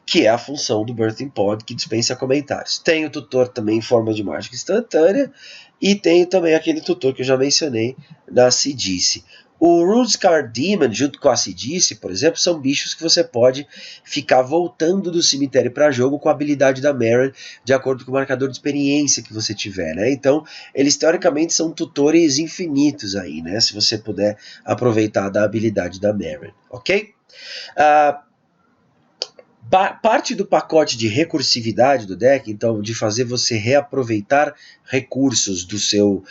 Que é a função do Birthing Pod, que dispensa comentários. Tem o tutor também em forma de mágica instantânea, e tem também aquele tutor que eu já mencionei na Sidice. O Rootscar Demon, junto com a Sidice, por exemplo, são bichos que você pode ficar voltando do cemitério para jogo com a habilidade da Meren, de acordo com o marcador de experiência que você tiver, né? Então, eles teoricamente são tutores infinitos aí, né? Se você puder aproveitar da habilidade da Meren, ok? Parte do pacote de recursividade do deck, então, de fazer você reaproveitar recursos do seu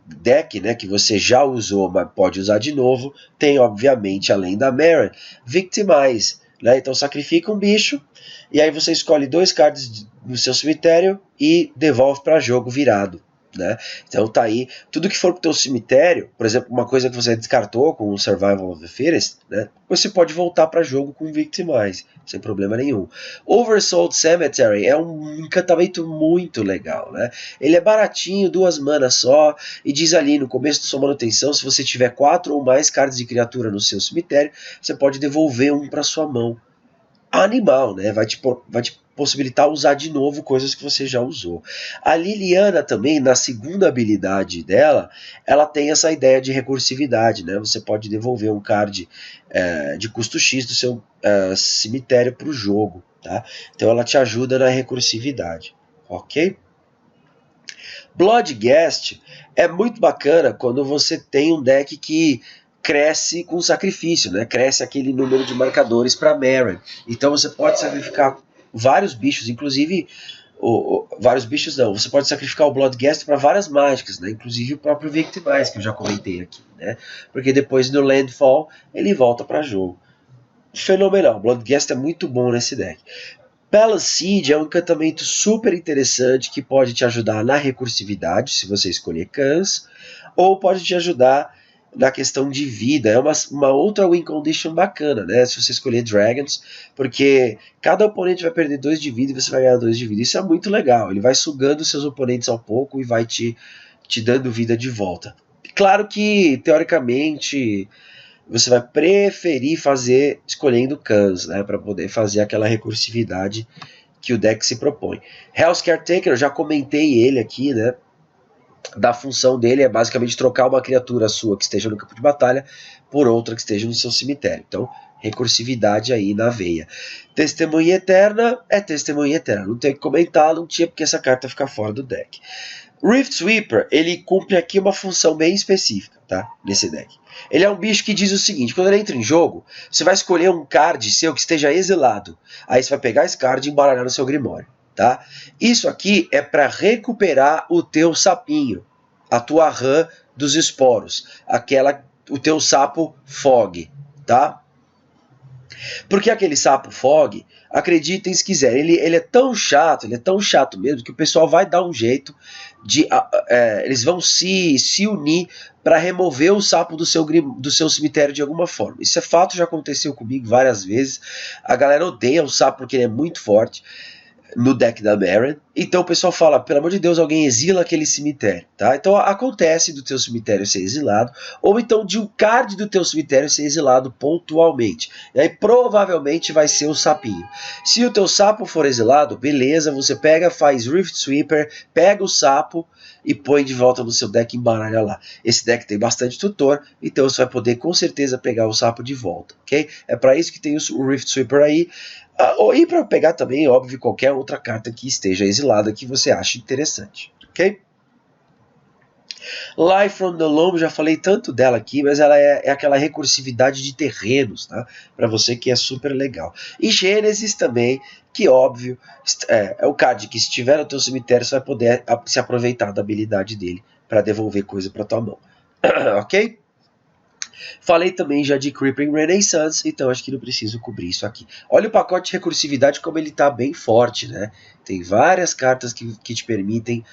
deck, né, que você já usou, mas pode usar de novo, tem, obviamente, além da Meren, Victimize, né? Então sacrifica um bicho, e aí você escolhe 2 cards no seu cemitério e devolve para jogo virado. Né? Então tá aí, tudo que for pro teu cemitério, por exemplo, uma coisa que você descartou com o Survival of the Fittest, né? Você pode voltar para jogo com Victimize, sem problema nenhum. Oversold Cemetery é um encantamento muito legal, né? Ele é baratinho, 2 manas só, e diz ali no começo da sua manutenção, se você tiver 4 ou mais cards de criatura no seu cemitério, você pode devolver um para sua mão. Animal, né? Vai te possibilitar usar de novo coisas que você já usou. A Liliana também, na segunda habilidade dela, ela tem essa ideia de recursividade, né? Você pode devolver um card de custo X do seu cemitério para o jogo, tá? Então ela te ajuda na recursividade, ok? Bloodghast é muito bacana quando você tem um deck que cresce com sacrifício, né? Cresce aquele número de marcadores para Meren. Então você pode sacrificar vários bichos, inclusive vários bichos não. Você pode sacrificar o Bloodghast para várias mágicas, né? Inclusive o próprio Victimize, que eu já comentei aqui, né? Porque depois no Landfall ele volta para jogo. Fenomenal. Bloodghast é muito bom nesse deck. Palaceed é um encantamento super interessante que pode te ajudar na recursividade, se você escolher Khans, ou pode te ajudar na questão de vida. É uma outra win condition bacana, né? Se você escolher Dragons, porque cada oponente vai perder 2 de vida e você vai ganhar 2 de vida. Isso é muito legal. Ele vai sugando seus oponentes ao pouco e vai te dando vida de volta. Claro que, teoricamente, você vai preferir fazer escolhendo Khans, né? Para poder fazer aquela recursividade que o deck se propõe. Hell's Caretaker, eu já comentei ele aqui, né? Da função dele é basicamente trocar uma criatura sua que esteja no campo de batalha por outra que esteja no seu cemitério. Então, recursividade aí na veia. Testemunha Eterna é Testemunha Eterna. Não tem que comentar, não tinha porque essa carta fica fora do deck. Rift Sweeper, ele cumpre aqui uma função bem específica, tá? Nesse deck. Ele é um bicho que diz o seguinte: quando ele entra em jogo, você vai escolher um card seu que esteja exilado. Aí você vai pegar esse card e embaralhar no seu Grimório. Tá? Isso aqui é para recuperar o teu sapinho, a tua rã dos esporos, o teu sapo Fog, tá? Porque aquele sapo Fog, acreditem se quiser, ele é tão chato mesmo, que o pessoal vai dar um jeito de... eles vão se unir para remover o sapo do seu cemitério de alguma forma. Isso é fato, já aconteceu comigo várias vezes. A galera odeia o sapo porque ele é muito forte. no deck da Meren. Então o pessoal fala, pelo amor de Deus, alguém exila aquele cemitério, tá? Então acontece do teu cemitério ser exilado, ou então de um card do teu cemitério ser exilado pontualmente. E aí provavelmente vai ser o sapinho. Se o teu sapo for exilado, beleza, você pega, faz Rift Sweeper, pega o sapo e põe de volta no seu deck e embaralha lá. Esse deck tem bastante tutor, então você vai poder com certeza pegar o sapo de volta, ok? É para isso que tem o Rift Sweeper aí. E para pegar também, óbvio, qualquer outra carta que esteja exilada que você ache interessante, ok? Life from the Loam, já falei tanto dela aqui, mas ela é aquela recursividade de terrenos, tá? Para você que é super legal. E Gênesis também, que óbvio, é o card que se estiver no teu cemitério, você vai poder se aproveitar da habilidade dele para devolver coisa para tua mão, ok? Falei também já de Creeping Renaissance, então acho que não preciso cobrir isso aqui. Olha o pacote de recursividade como ele está bem forte, né? Tem várias cartas que te permitem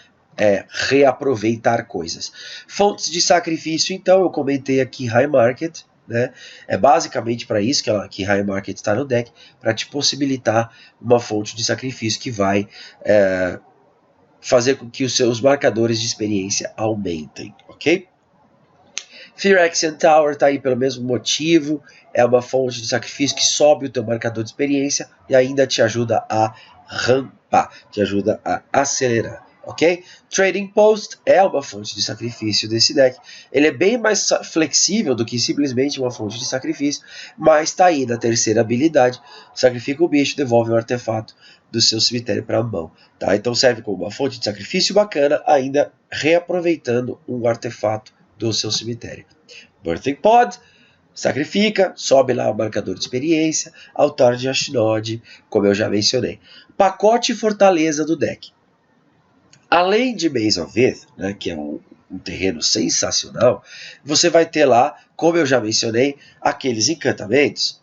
reaproveitar coisas. Fontes de sacrifício, então, eu comentei aqui High Market, né? É basicamente para isso que High Market está no deck, para te possibilitar uma fonte de sacrifício que vai fazer com que os seus marcadores de experiência aumentem, ok? Phyrexian Tower está aí pelo mesmo motivo, é uma fonte de sacrifício que sobe o teu marcador de experiência e ainda te ajuda a rampar, te ajuda a acelerar, ok? Trading Post é uma fonte de sacrifício desse deck, ele é bem mais flexível do que simplesmente uma fonte de sacrifício, mas está aí na terceira habilidade, sacrifica o bicho, devolve um artefato do seu cemitério para a mão, tá? Então serve como uma fonte de sacrifício bacana, ainda reaproveitando um artefato do seu cemitério. Birthing Pod, sacrifica, sobe lá o marcador de experiência, altar de Ashnod, como eu já mencionei. Pacote fortaleza do deck. Além de Maze of Ith, né, que é um terreno sensacional, você vai ter lá, como eu já mencionei, aqueles encantamentos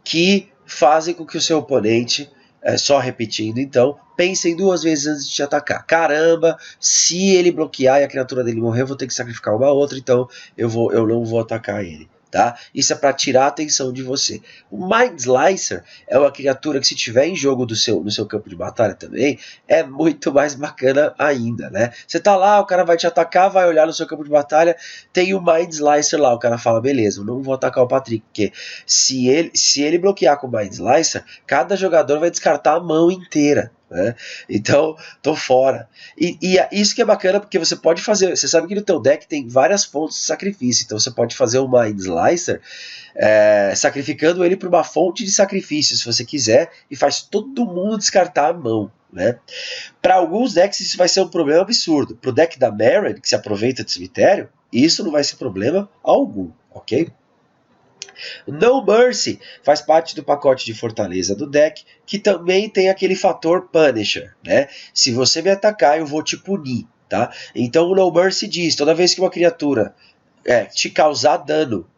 que fazem com que o seu oponente, só repetindo então, pensem duas vezes antes de te atacar. Caramba, se ele bloquear e a criatura dele morrer, eu vou ter que sacrificar uma outra, então eu não vou atacar ele. Tá? Isso é para tirar a atenção de você. O Mind Slicer é uma criatura que, se tiver em jogo no seu campo de batalha também, é muito mais bacana ainda, né? Você tá lá, o cara vai te atacar, vai olhar no seu campo de batalha, tem o Mind Slicer lá, o cara fala, beleza, eu não vou atacar o Patrick, porque se ele bloquear com o Mind Slicer, cada jogador vai descartar a mão inteira. Né? Então, tô fora. E isso que é bacana, porque você pode fazer. Você sabe que no teu deck tem várias fontes de sacrifício. Então você pode fazer o Mind Slicer sacrificando ele para uma fonte de sacrifício, se você quiser, e faz todo mundo descartar a mão. Né? Para alguns decks isso vai ser um problema absurdo. Para o deck da Meren, que se aproveita de cemitério, isso não vai ser problema algum, ok? No Mercy faz parte do pacote de fortaleza do deck, que também tem aquele fator Punisher, né? Se você me atacar, eu vou te punir, tá? Então o No Mercy diz, toda vez que uma criatura te causar dano,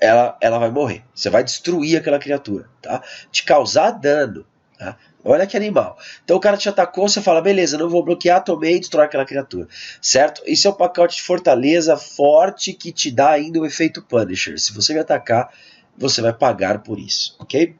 ela vai morrer. Você vai destruir aquela criatura, tá? Te causar dano, tá? Olha que animal. Então o cara te atacou, você fala, beleza, não vou bloquear, tomei e destrói aquela criatura. Certo? Isso é um pacote de fortaleza forte que te dá ainda o efeito Punisher. Se você me atacar, você vai pagar por isso, ok?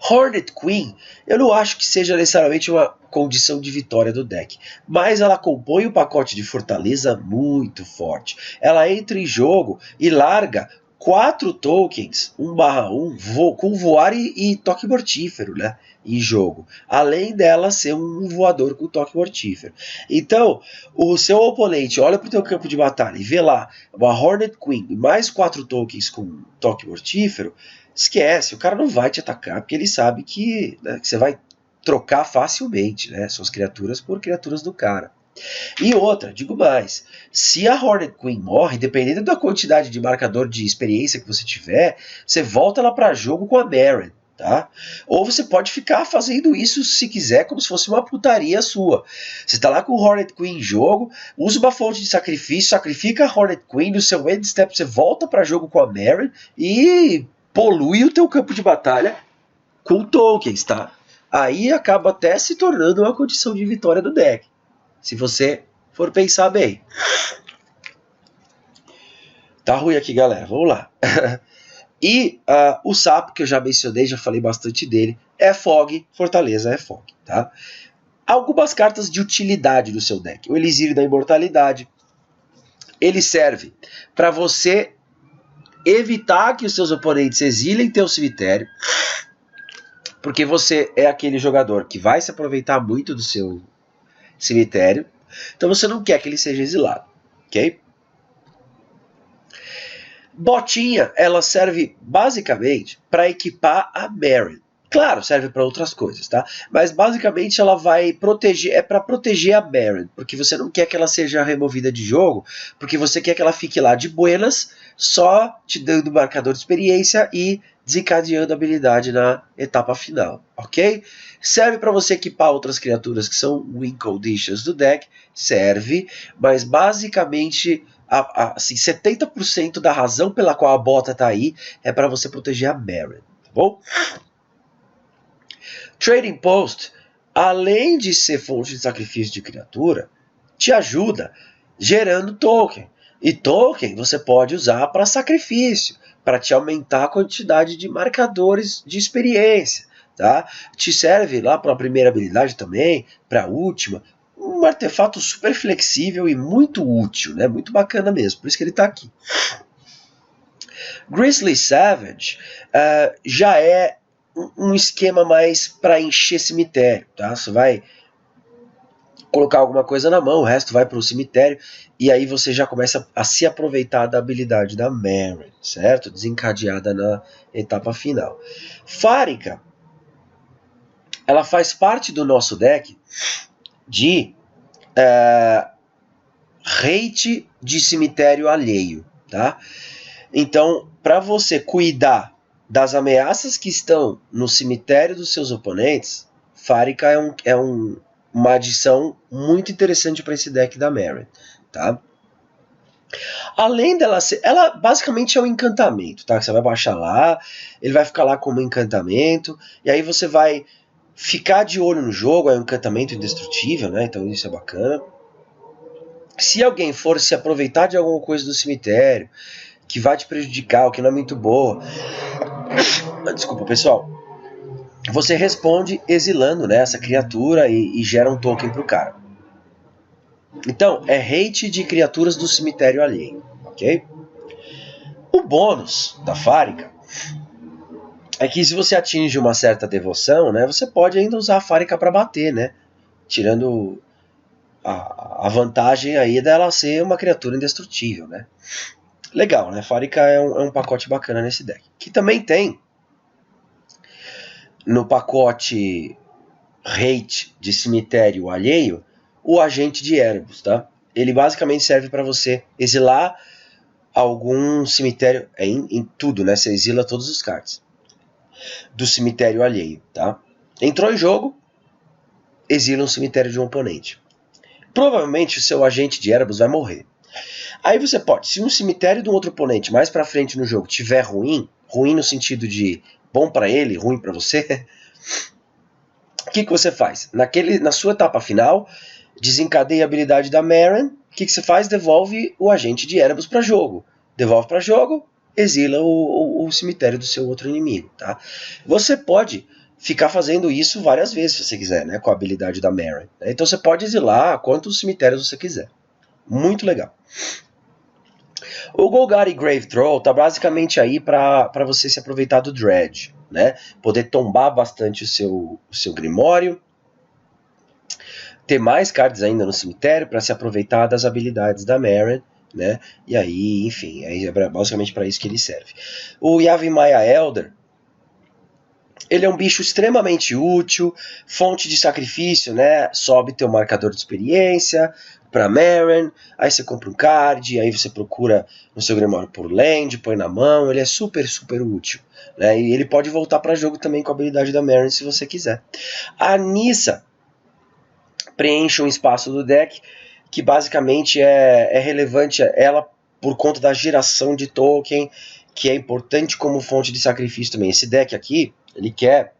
Hornet Queen, eu não acho que seja necessariamente uma condição de vitória do deck, mas ela compõe um pacote de fortaleza muito forte. Ela entra em jogo e larga 4 tokens 1/1 com voar e toque mortífero, né, em jogo, além dela ser um voador com toque mortífero. Então, o seu oponente olha para o teu campo de batalha e vê lá uma Hornet Queen e mais 4 tokens com toque mortífero, esquece, o cara não vai te atacar, porque ele sabe que você vai trocar facilmente, né, suas criaturas por criaturas do cara. E outra, digo mais, se a Hornet Queen morre, dependendo da quantidade de marcador de experiência que você tiver, você volta lá para jogo com a Meren, tá? Ou você pode ficar fazendo isso, se quiser, como se fosse uma putaria sua. Você está lá com o Hornet Queen em jogo, usa uma fonte de sacrifício, sacrifica a Hornet Queen, no seu end step você volta para jogo com a Meren e polui o teu campo de batalha com tokens, tá? Aí acaba até se tornando uma condição de vitória do deck, se você for pensar bem. Tá ruim aqui, galera. Vamos lá. E o sapo, que eu já mencionei, já falei bastante dele, é Fog, Fortaleza é Fog, tá? Algumas cartas de utilidade do seu deck. O Elixir da Imortalidade, ele serve para você evitar que os seus oponentes exilem teu cemitério, porque você é aquele jogador que vai se aproveitar muito do seu cemitério, então você não quer que ele seja exilado, ok? Botinha, ela serve basicamente para equipar a Maren. Claro, serve para outras coisas, tá? Mas basicamente ela vai proteger, é para proteger a Maren, porque você não quer que ela seja removida de jogo, porque você quer que ela fique lá de buenas, só te dando marcador de experiência e desencadeando a habilidade na etapa final, ok? Serve para você equipar outras criaturas que são win conditions do deck, serve, mas basicamente assim, 70% da razão pela qual a bota tá aí é para você proteger a Maren, tá bom? Trading Post, além de ser fonte de sacrifício de criatura, te ajuda gerando token. E token você pode usar para sacrifício, para te aumentar a quantidade de marcadores de experiência. Tá? Te serve lá para a primeira habilidade também, para a última. Um artefato super flexível e muito útil, né? Muito bacana mesmo, por isso que ele está aqui. Grizzly Savage já é um esquema mais para encher cemitério, tá? Você vai colocar alguma coisa na mão, o resto vai para o cemitério, e aí você já começa a se aproveitar da habilidade da Maren, certo? Desencadeada na etapa final. Fárica, ela faz parte do nosso deck de rate de cemitério alheio, tá? Então, para você cuidar das ameaças que estão no cemitério dos seus oponentes, Fárica uma adição muito interessante para esse deck da Maren, tá? Além dela ser, ela basicamente é um encantamento, tá? Você vai baixar lá, ele vai ficar lá como encantamento, e aí você vai ficar de olho no jogo, é um encantamento indestrutível, né? Então isso é bacana. Se alguém for se aproveitar de alguma coisa do cemitério, que vai te prejudicar, ou que não é muito boa, desculpa pessoal, você responde exilando, né, essa criatura e gera um token pro cara. Então, é hate de criaturas do cemitério alheio, ok? O bônus da Fárica é que se você atinge uma certa devoção, né, você pode ainda usar a Fárica para bater, né, tirando a vantagem aí dela ser uma criatura indestrutível, né. Legal, né, Fárica é um pacote bacana nesse deck. Que também tem no pacote hate de cemitério alheio, o agente de Erebus, tá? Ele basicamente serve para você exilar algum cemitério, em tudo, né? Você exila todos os cards do cemitério alheio, tá? Entrou em jogo, exila um cemitério de um oponente. Provavelmente o seu agente de Erebus vai morrer. Aí você pode, se um cemitério de um outro oponente mais pra frente no jogo tiver ruim no sentido de bom para ele, ruim para você, o que você faz? Na sua etapa final, desencadeia a habilidade da Maren. O que você faz? Devolve o agente de Erebus para jogo. Devolve para jogo, exila o cemitério do seu outro inimigo. Tá? Você pode ficar fazendo isso várias vezes, se você quiser, né, com a habilidade da Maren. Então você pode exilar quantos cemitérios você quiser. Muito legal. O Golgari Grave Troll tá basicamente aí para você se aproveitar do Dredge, né? Poder tombar bastante o seu Grimório, ter mais cards ainda no cemitério para se aproveitar das habilidades da Maren, né? E aí, enfim, é basicamente para isso que ele serve. O Yavimaya Elder, ele é um bicho extremamente útil, fonte de sacrifício, né? Sobe teu marcador de experiência para Maren, aí você compra um card, aí você procura no seu Grimório por land, põe na mão, ele é super, super útil. Né? E ele pode voltar para jogo também com a habilidade da Maren se você quiser. A Nissa preenche um espaço do deck que basicamente é relevante ela por conta da geração de token, que é importante como fonte de sacrifício também. Esse deck aqui, ele quer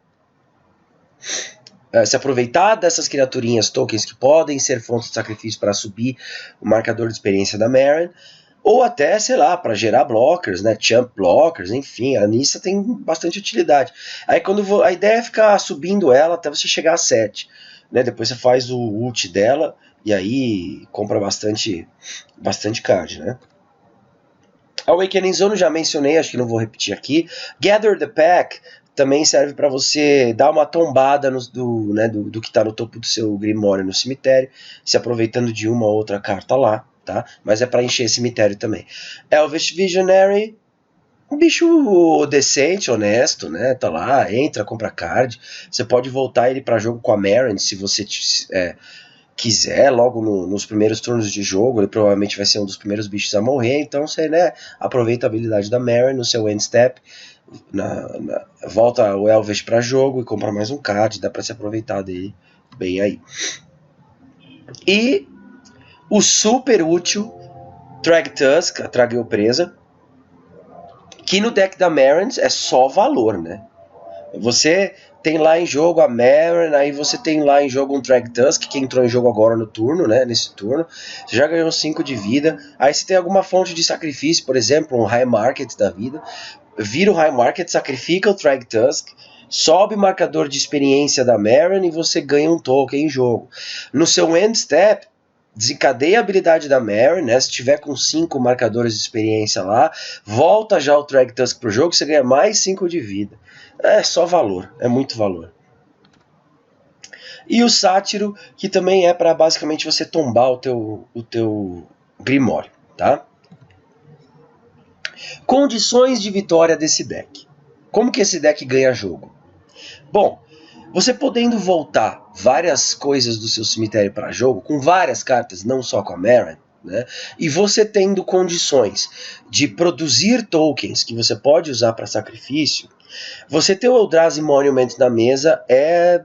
se aproveitar dessas criaturinhas, tokens que podem ser fontes de sacrifício para subir o marcador de experiência da Maren, Ou até, sei lá, para gerar blockers, né? Champ blockers, enfim, a Nissa tem bastante utilidade. Aí a ideia é ficar subindo ela até você chegar a 7. Né? Depois você faz o ult dela e aí compra bastante card, né? Awakening Zone eu já mencionei, acho que não vou repetir aqui. Gather the Pack também serve para você dar uma tombada do que está no topo do seu Grimório no cemitério, se aproveitando de uma ou outra carta lá, tá? Mas é para encher cemitério também. Elvish Visionary, um bicho decente, honesto, né? Tá lá, entra, compra card. Você pode voltar ele para jogo com a Maren, se você quiser, logo nos primeiros turnos de jogo. Ele provavelmente vai ser um dos primeiros bichos a morrer. Então você, né, aproveita a habilidade da Maren no seu end step. Volta o Elvish para jogo e compra mais um card. Dá para se aproveitar dele bem aí. E o super útil Thragtusk, a Thrageu presa, que no deck da Maren é só valor, né? Você tem lá em jogo a Maren, aí você tem lá em jogo um Thragtusk, que entrou em jogo agora no turno, né? Nesse turno. Você já ganhou 5 de vida. Aí você tem alguma fonte de sacrifício, por exemplo, um High Market da vida. Vira o High Market, sacrifica o Thragtusk, sobe o marcador de experiência da Maren e você ganha um token em jogo. No seu end step, desencadeia a habilidade da Maren, né? Se tiver com 5 marcadores de experiência lá, volta já o Thragtusk pro jogo, você ganha mais 5 de vida. É só valor, é muito valor. E o Sátiro, que também é para basicamente você tombar o teu Grimório, tá? Condições de vitória desse deck. Como que esse deck ganha jogo? Bom, você podendo voltar várias coisas do seu cemitério para jogo, com várias cartas, não só com a Maren, né? E você tendo condições de produzir tokens que você pode usar para sacrifício, você ter o Eldrazi Monument na mesa é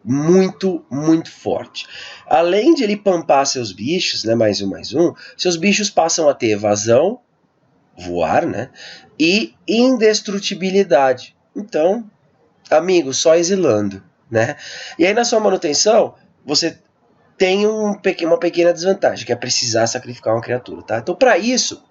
muito, muito forte. Além de ele pampar seus bichos, né, mais um, seus bichos passam a ter evasão, voar, né, e indestrutibilidade. Então, amigo, só exilando, né? E aí na sua manutenção, você tem uma pequena desvantagem, que é precisar sacrificar uma criatura, tá? Então, para isso,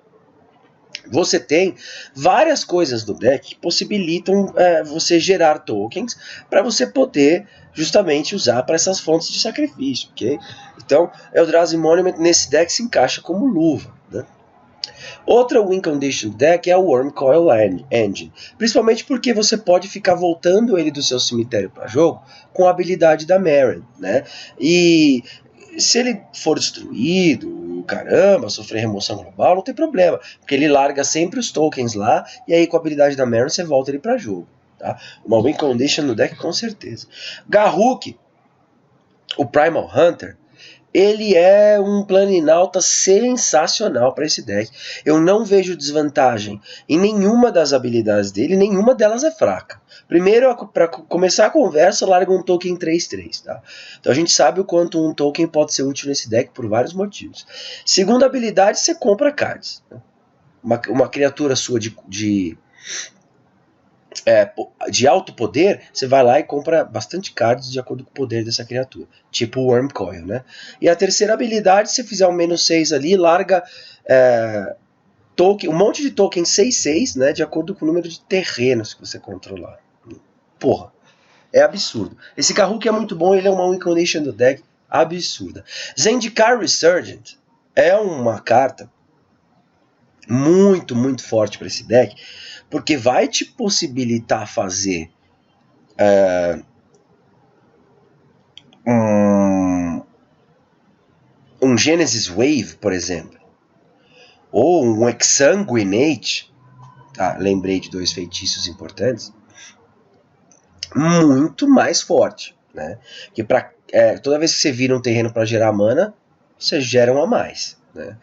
você tem várias coisas no deck que possibilitam você gerar tokens para você poder justamente usar para essas fontes de sacrifício, ok? Então, Eldrazi Monument nesse deck se encaixa como luva, né? Outra win condition deck é o Wurmcoil Engine, principalmente porque você pode ficar voltando ele do seu cemitério para jogo com a habilidade da Maren, né? E se ele for destruído, caramba, sofrer remoção global, não tem problema, porque ele larga sempre os tokens lá e aí com a habilidade da Maren você volta ele para jogo, tá? Uma win condition no deck com certeza. Garruk, o Primal Hunter, ele é um planinauta sensacional para esse deck. Eu não vejo desvantagem em nenhuma das habilidades dele, nenhuma delas é fraca. Primeiro, para começar a conversa, larga um token 3/3, tá? Então a gente sabe o quanto um token pode ser útil nesse deck por vários motivos. Segunda habilidade, você compra cards. Né? Uma criatura sua de alto poder, você vai lá e compra bastante cards de acordo com o poder dessa criatura, tipo o Wurmcoil, né? E a terceira habilidade, se fizer um -6 ali, larga um monte de token 6/6, né? De acordo com o número de terrenos que você controlar. Porra, é absurdo. Esse Garruk é muito bom, ele é uma win condition do deck absurda. Zendikar Resurgent é uma carta muito, muito forte para esse deck, porque vai te possibilitar fazer um Genesis Wave, por exemplo, ou um Exsanguinate, lembrei de 2 feitiços importantes, muito mais forte, né? Que toda vez que você vira um terreno para gerar mana, você gera um a mais, né?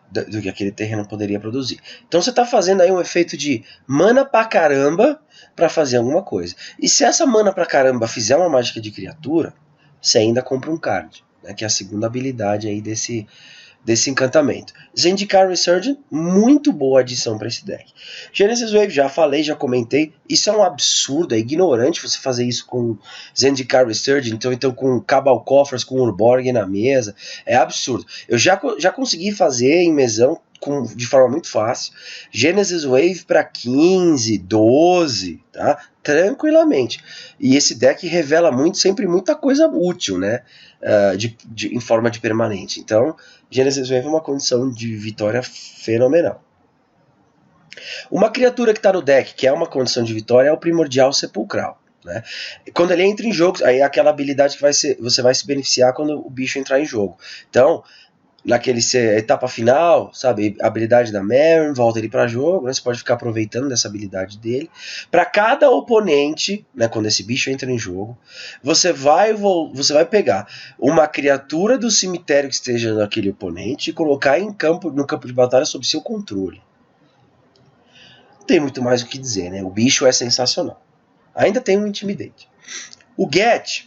Do que aquele terreno poderia produzir. Então você está fazendo aí um efeito de mana pra caramba para fazer alguma coisa. E se essa mana pra caramba fizer uma mágica de criatura, você ainda compra um card, né, que é a segunda habilidade aí desse encantamento. Zendikar Resurgent, muito boa adição para esse deck. Genesis Wave, já falei, já comentei. Isso é um absurdo, é ignorante você fazer isso com Zendikar Resurgent, então com Cabal Coffers, com Urborg na mesa. É absurdo. Eu já consegui fazer em mesão de forma muito fácil. Genesis Wave para 15, 12, tá? Tranquilamente. E esse deck revela sempre muita coisa útil, né? Em forma de permanente. Então, Genesis Wave é uma condição de vitória fenomenal. Uma criatura que está no deck, que é uma condição de vitória, é o Primordial Sepulcral. Né? Quando ele entra em jogo, aí é aquela habilidade que você vai se beneficiar quando o bicho entrar em jogo. Então, naquele etapa final, sabe, a habilidade da Meren, volta ele para jogo, né? Você pode ficar aproveitando dessa habilidade dele. Para cada oponente, né, quando esse bicho entra em jogo, você vai pegar uma criatura do cemitério que esteja naquele oponente e colocar no campo de batalha sob seu controle. Não tem muito mais o que dizer, né? O bicho é sensacional. Ainda tem um Intimidate. O Get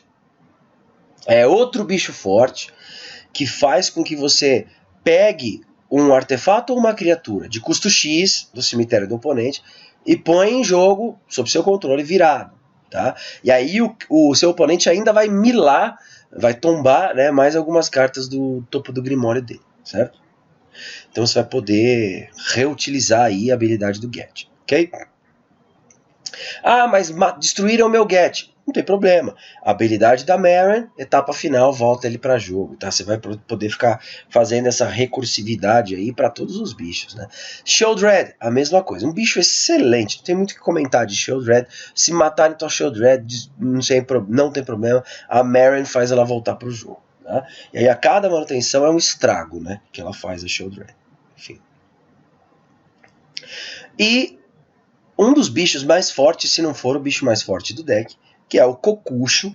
é outro bicho forte que faz com que você pegue um artefato ou uma criatura de custo X do cemitério do oponente e põe em jogo sob seu controle virado. Tá? E aí o seu oponente ainda vai milar, vai tombar, né, mais algumas cartas do topo do Grimório dele, certo? Então você vai poder reutilizar aí a habilidade do Get, ok? Ah, mas destruíram o meu Get. Não tem problema. A habilidade da Meren, etapa final, volta ele para jogo. Tá? Você vai poder ficar fazendo essa recursividade aí para todos os bichos. Né? Sheoldred, a mesma coisa. Um bicho excelente. Não tem muito o que comentar de Sheoldred. Se matarem tua Sheoldred, não tem problema. A Meren faz ela voltar para o jogo. Tá? E aí a cada manutenção é um estrago, né, que ela faz a Sheoldred. Enfim. E um dos bichos mais fortes, se não for o bicho mais forte do deck, que é o Kokusho,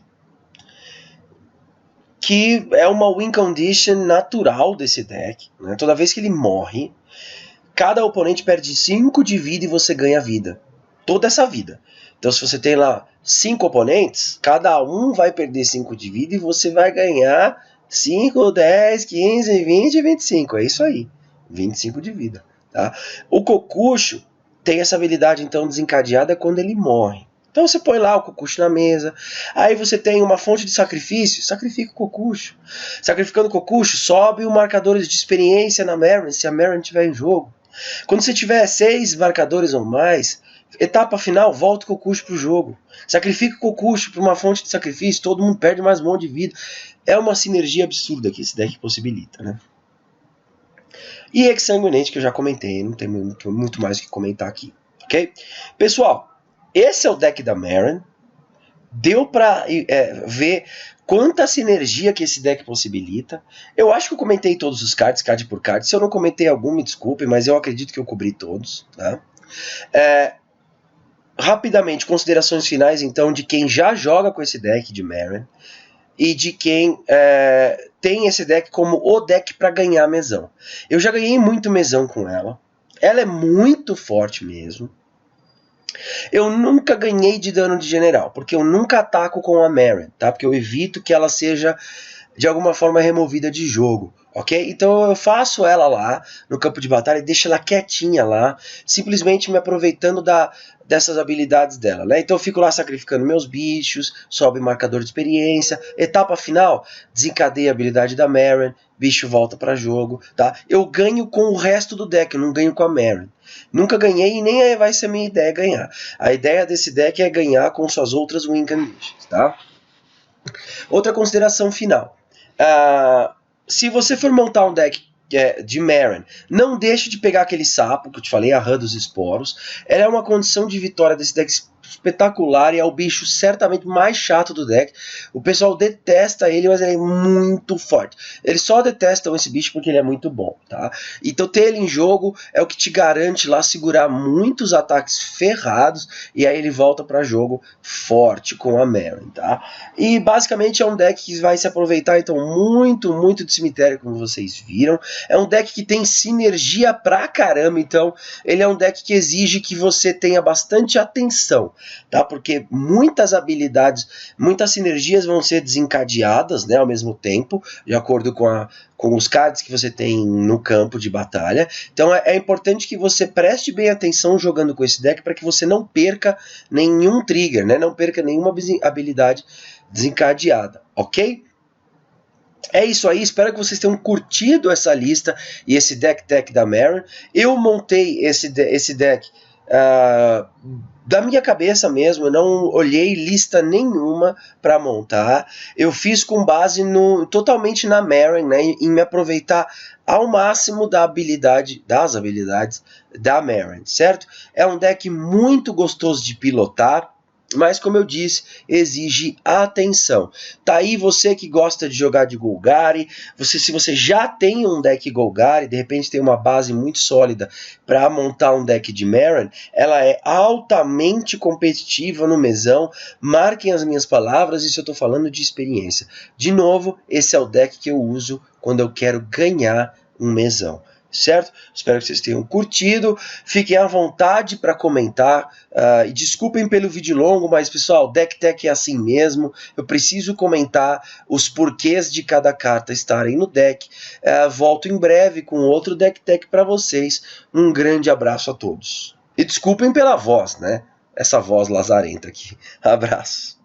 que é uma win condition natural desse deck. Né? Toda vez que ele morre, cada oponente perde 5 de vida e você ganha vida. Toda essa vida. Então se você tem lá 5 oponentes, cada um vai perder 5 de vida e você vai ganhar 5, 10, 15, 20, 25. É isso aí. 25 de vida. Tá? O Kokusho tem essa habilidade então desencadeada quando ele morre. Então você põe lá o Kokusho na mesa, aí você tem uma fonte de sacrifício, sacrifica o Kokusho. Sacrificando o Kokusho, sobe o marcadores de experiência na Meren, se a Meren estiver em jogo. Quando você tiver 6 marcadores ou mais, etapa final, volta o Kokusho para o jogo. Sacrifica o Kokusho para uma fonte de sacrifício, todo mundo perde mais um monte de vida. É uma sinergia absurda que esse deck possibilita, né? E Exsanguinante, que eu já comentei, não tem muito mais o que comentar aqui, ok? Pessoal, esse é o deck da Meren. Deu para ver quanta sinergia que esse deck possibilita. Eu acho que eu comentei todos os cards, card por card. Se eu não comentei algum, me desculpe, mas eu acredito que eu cobri todos. Tá? Rapidamente, considerações finais, então, de quem já joga com esse deck de Meren e de quem tem esse deck como o deck para ganhar mesão. Eu já ganhei muito mesão com ela. Ela é muito forte mesmo. Eu nunca ganhei de dano de general, porque eu nunca ataco com a Meren, tá? Porque eu evito que ela seja de alguma forma removida de jogo, ok? Então eu faço ela lá no campo de batalha e deixo ela quietinha lá, simplesmente me aproveitando dessas habilidades dela, né? Então eu fico lá sacrificando meus bichos, sobe marcador de experiência, etapa final, desencadeia a habilidade da Meren, bicho volta para jogo, tá? Eu ganho com o resto do deck, eu não ganho com a Meren. Nunca ganhei e nem vai ser a minha ideia ganhar. A ideia desse deck é ganhar com suas outras win conditions, tá? Outra consideração final. Se você for montar um deck de Meren, não deixe de pegar aquele sapo que eu te falei, a Rã dos Esporos. Ela é uma condição de vitória desse deck espetacular e é o bicho certamente mais chato do deck. O pessoal detesta ele, mas ele é muito forte. Eles só detestam esse bicho porque ele é muito bom, tá? Então ter ele em jogo é o que te garante lá segurar muitos ataques ferrados e aí ele volta para jogo forte com a Meren, tá? E basicamente é um deck que vai se aproveitar então muito de cemitério, como vocês viram. É um deck que tem sinergia pra caramba, então ele é um deck que exige que você tenha bastante atenção, tá? Porque muitas habilidades, muitas sinergias vão ser desencadeadas, né, ao mesmo tempo, de acordo com os cards que você tem no campo de batalha. Então é importante que você preste bem atenção jogando com esse deck para que você não perca nenhum trigger, né? Não perca nenhuma habilidade desencadeada, ok? É isso aí, espero que vocês tenham curtido essa lista e esse deck tech da Maren. Eu montei esse deck da minha cabeça mesmo, eu não olhei lista nenhuma para montar. Eu fiz com base totalmente na Maren, né, em me aproveitar ao máximo das habilidades da Maren, certo? É um deck muito gostoso de pilotar, mas como eu disse, exige atenção. Tá aí você que gosta de jogar de Golgari, se você já tem um deck Golgari, de repente tem uma base muito sólida para montar um deck de Maren, ela é altamente competitiva no mesão. Marquem as minhas palavras, isso eu estou falando de experiência. De novo, esse é o deck que eu uso quando eu quero ganhar um mesão. Certo? Espero que vocês tenham curtido. Fiquem à vontade para comentar. E desculpem pelo vídeo longo, mas pessoal, deck tech é assim mesmo. Eu preciso comentar os porquês de cada carta estarem no deck. Volto em breve com outro deck tech para vocês. Um grande abraço a todos. E desculpem pela voz, né? Essa voz lazarenta aqui. Abraço.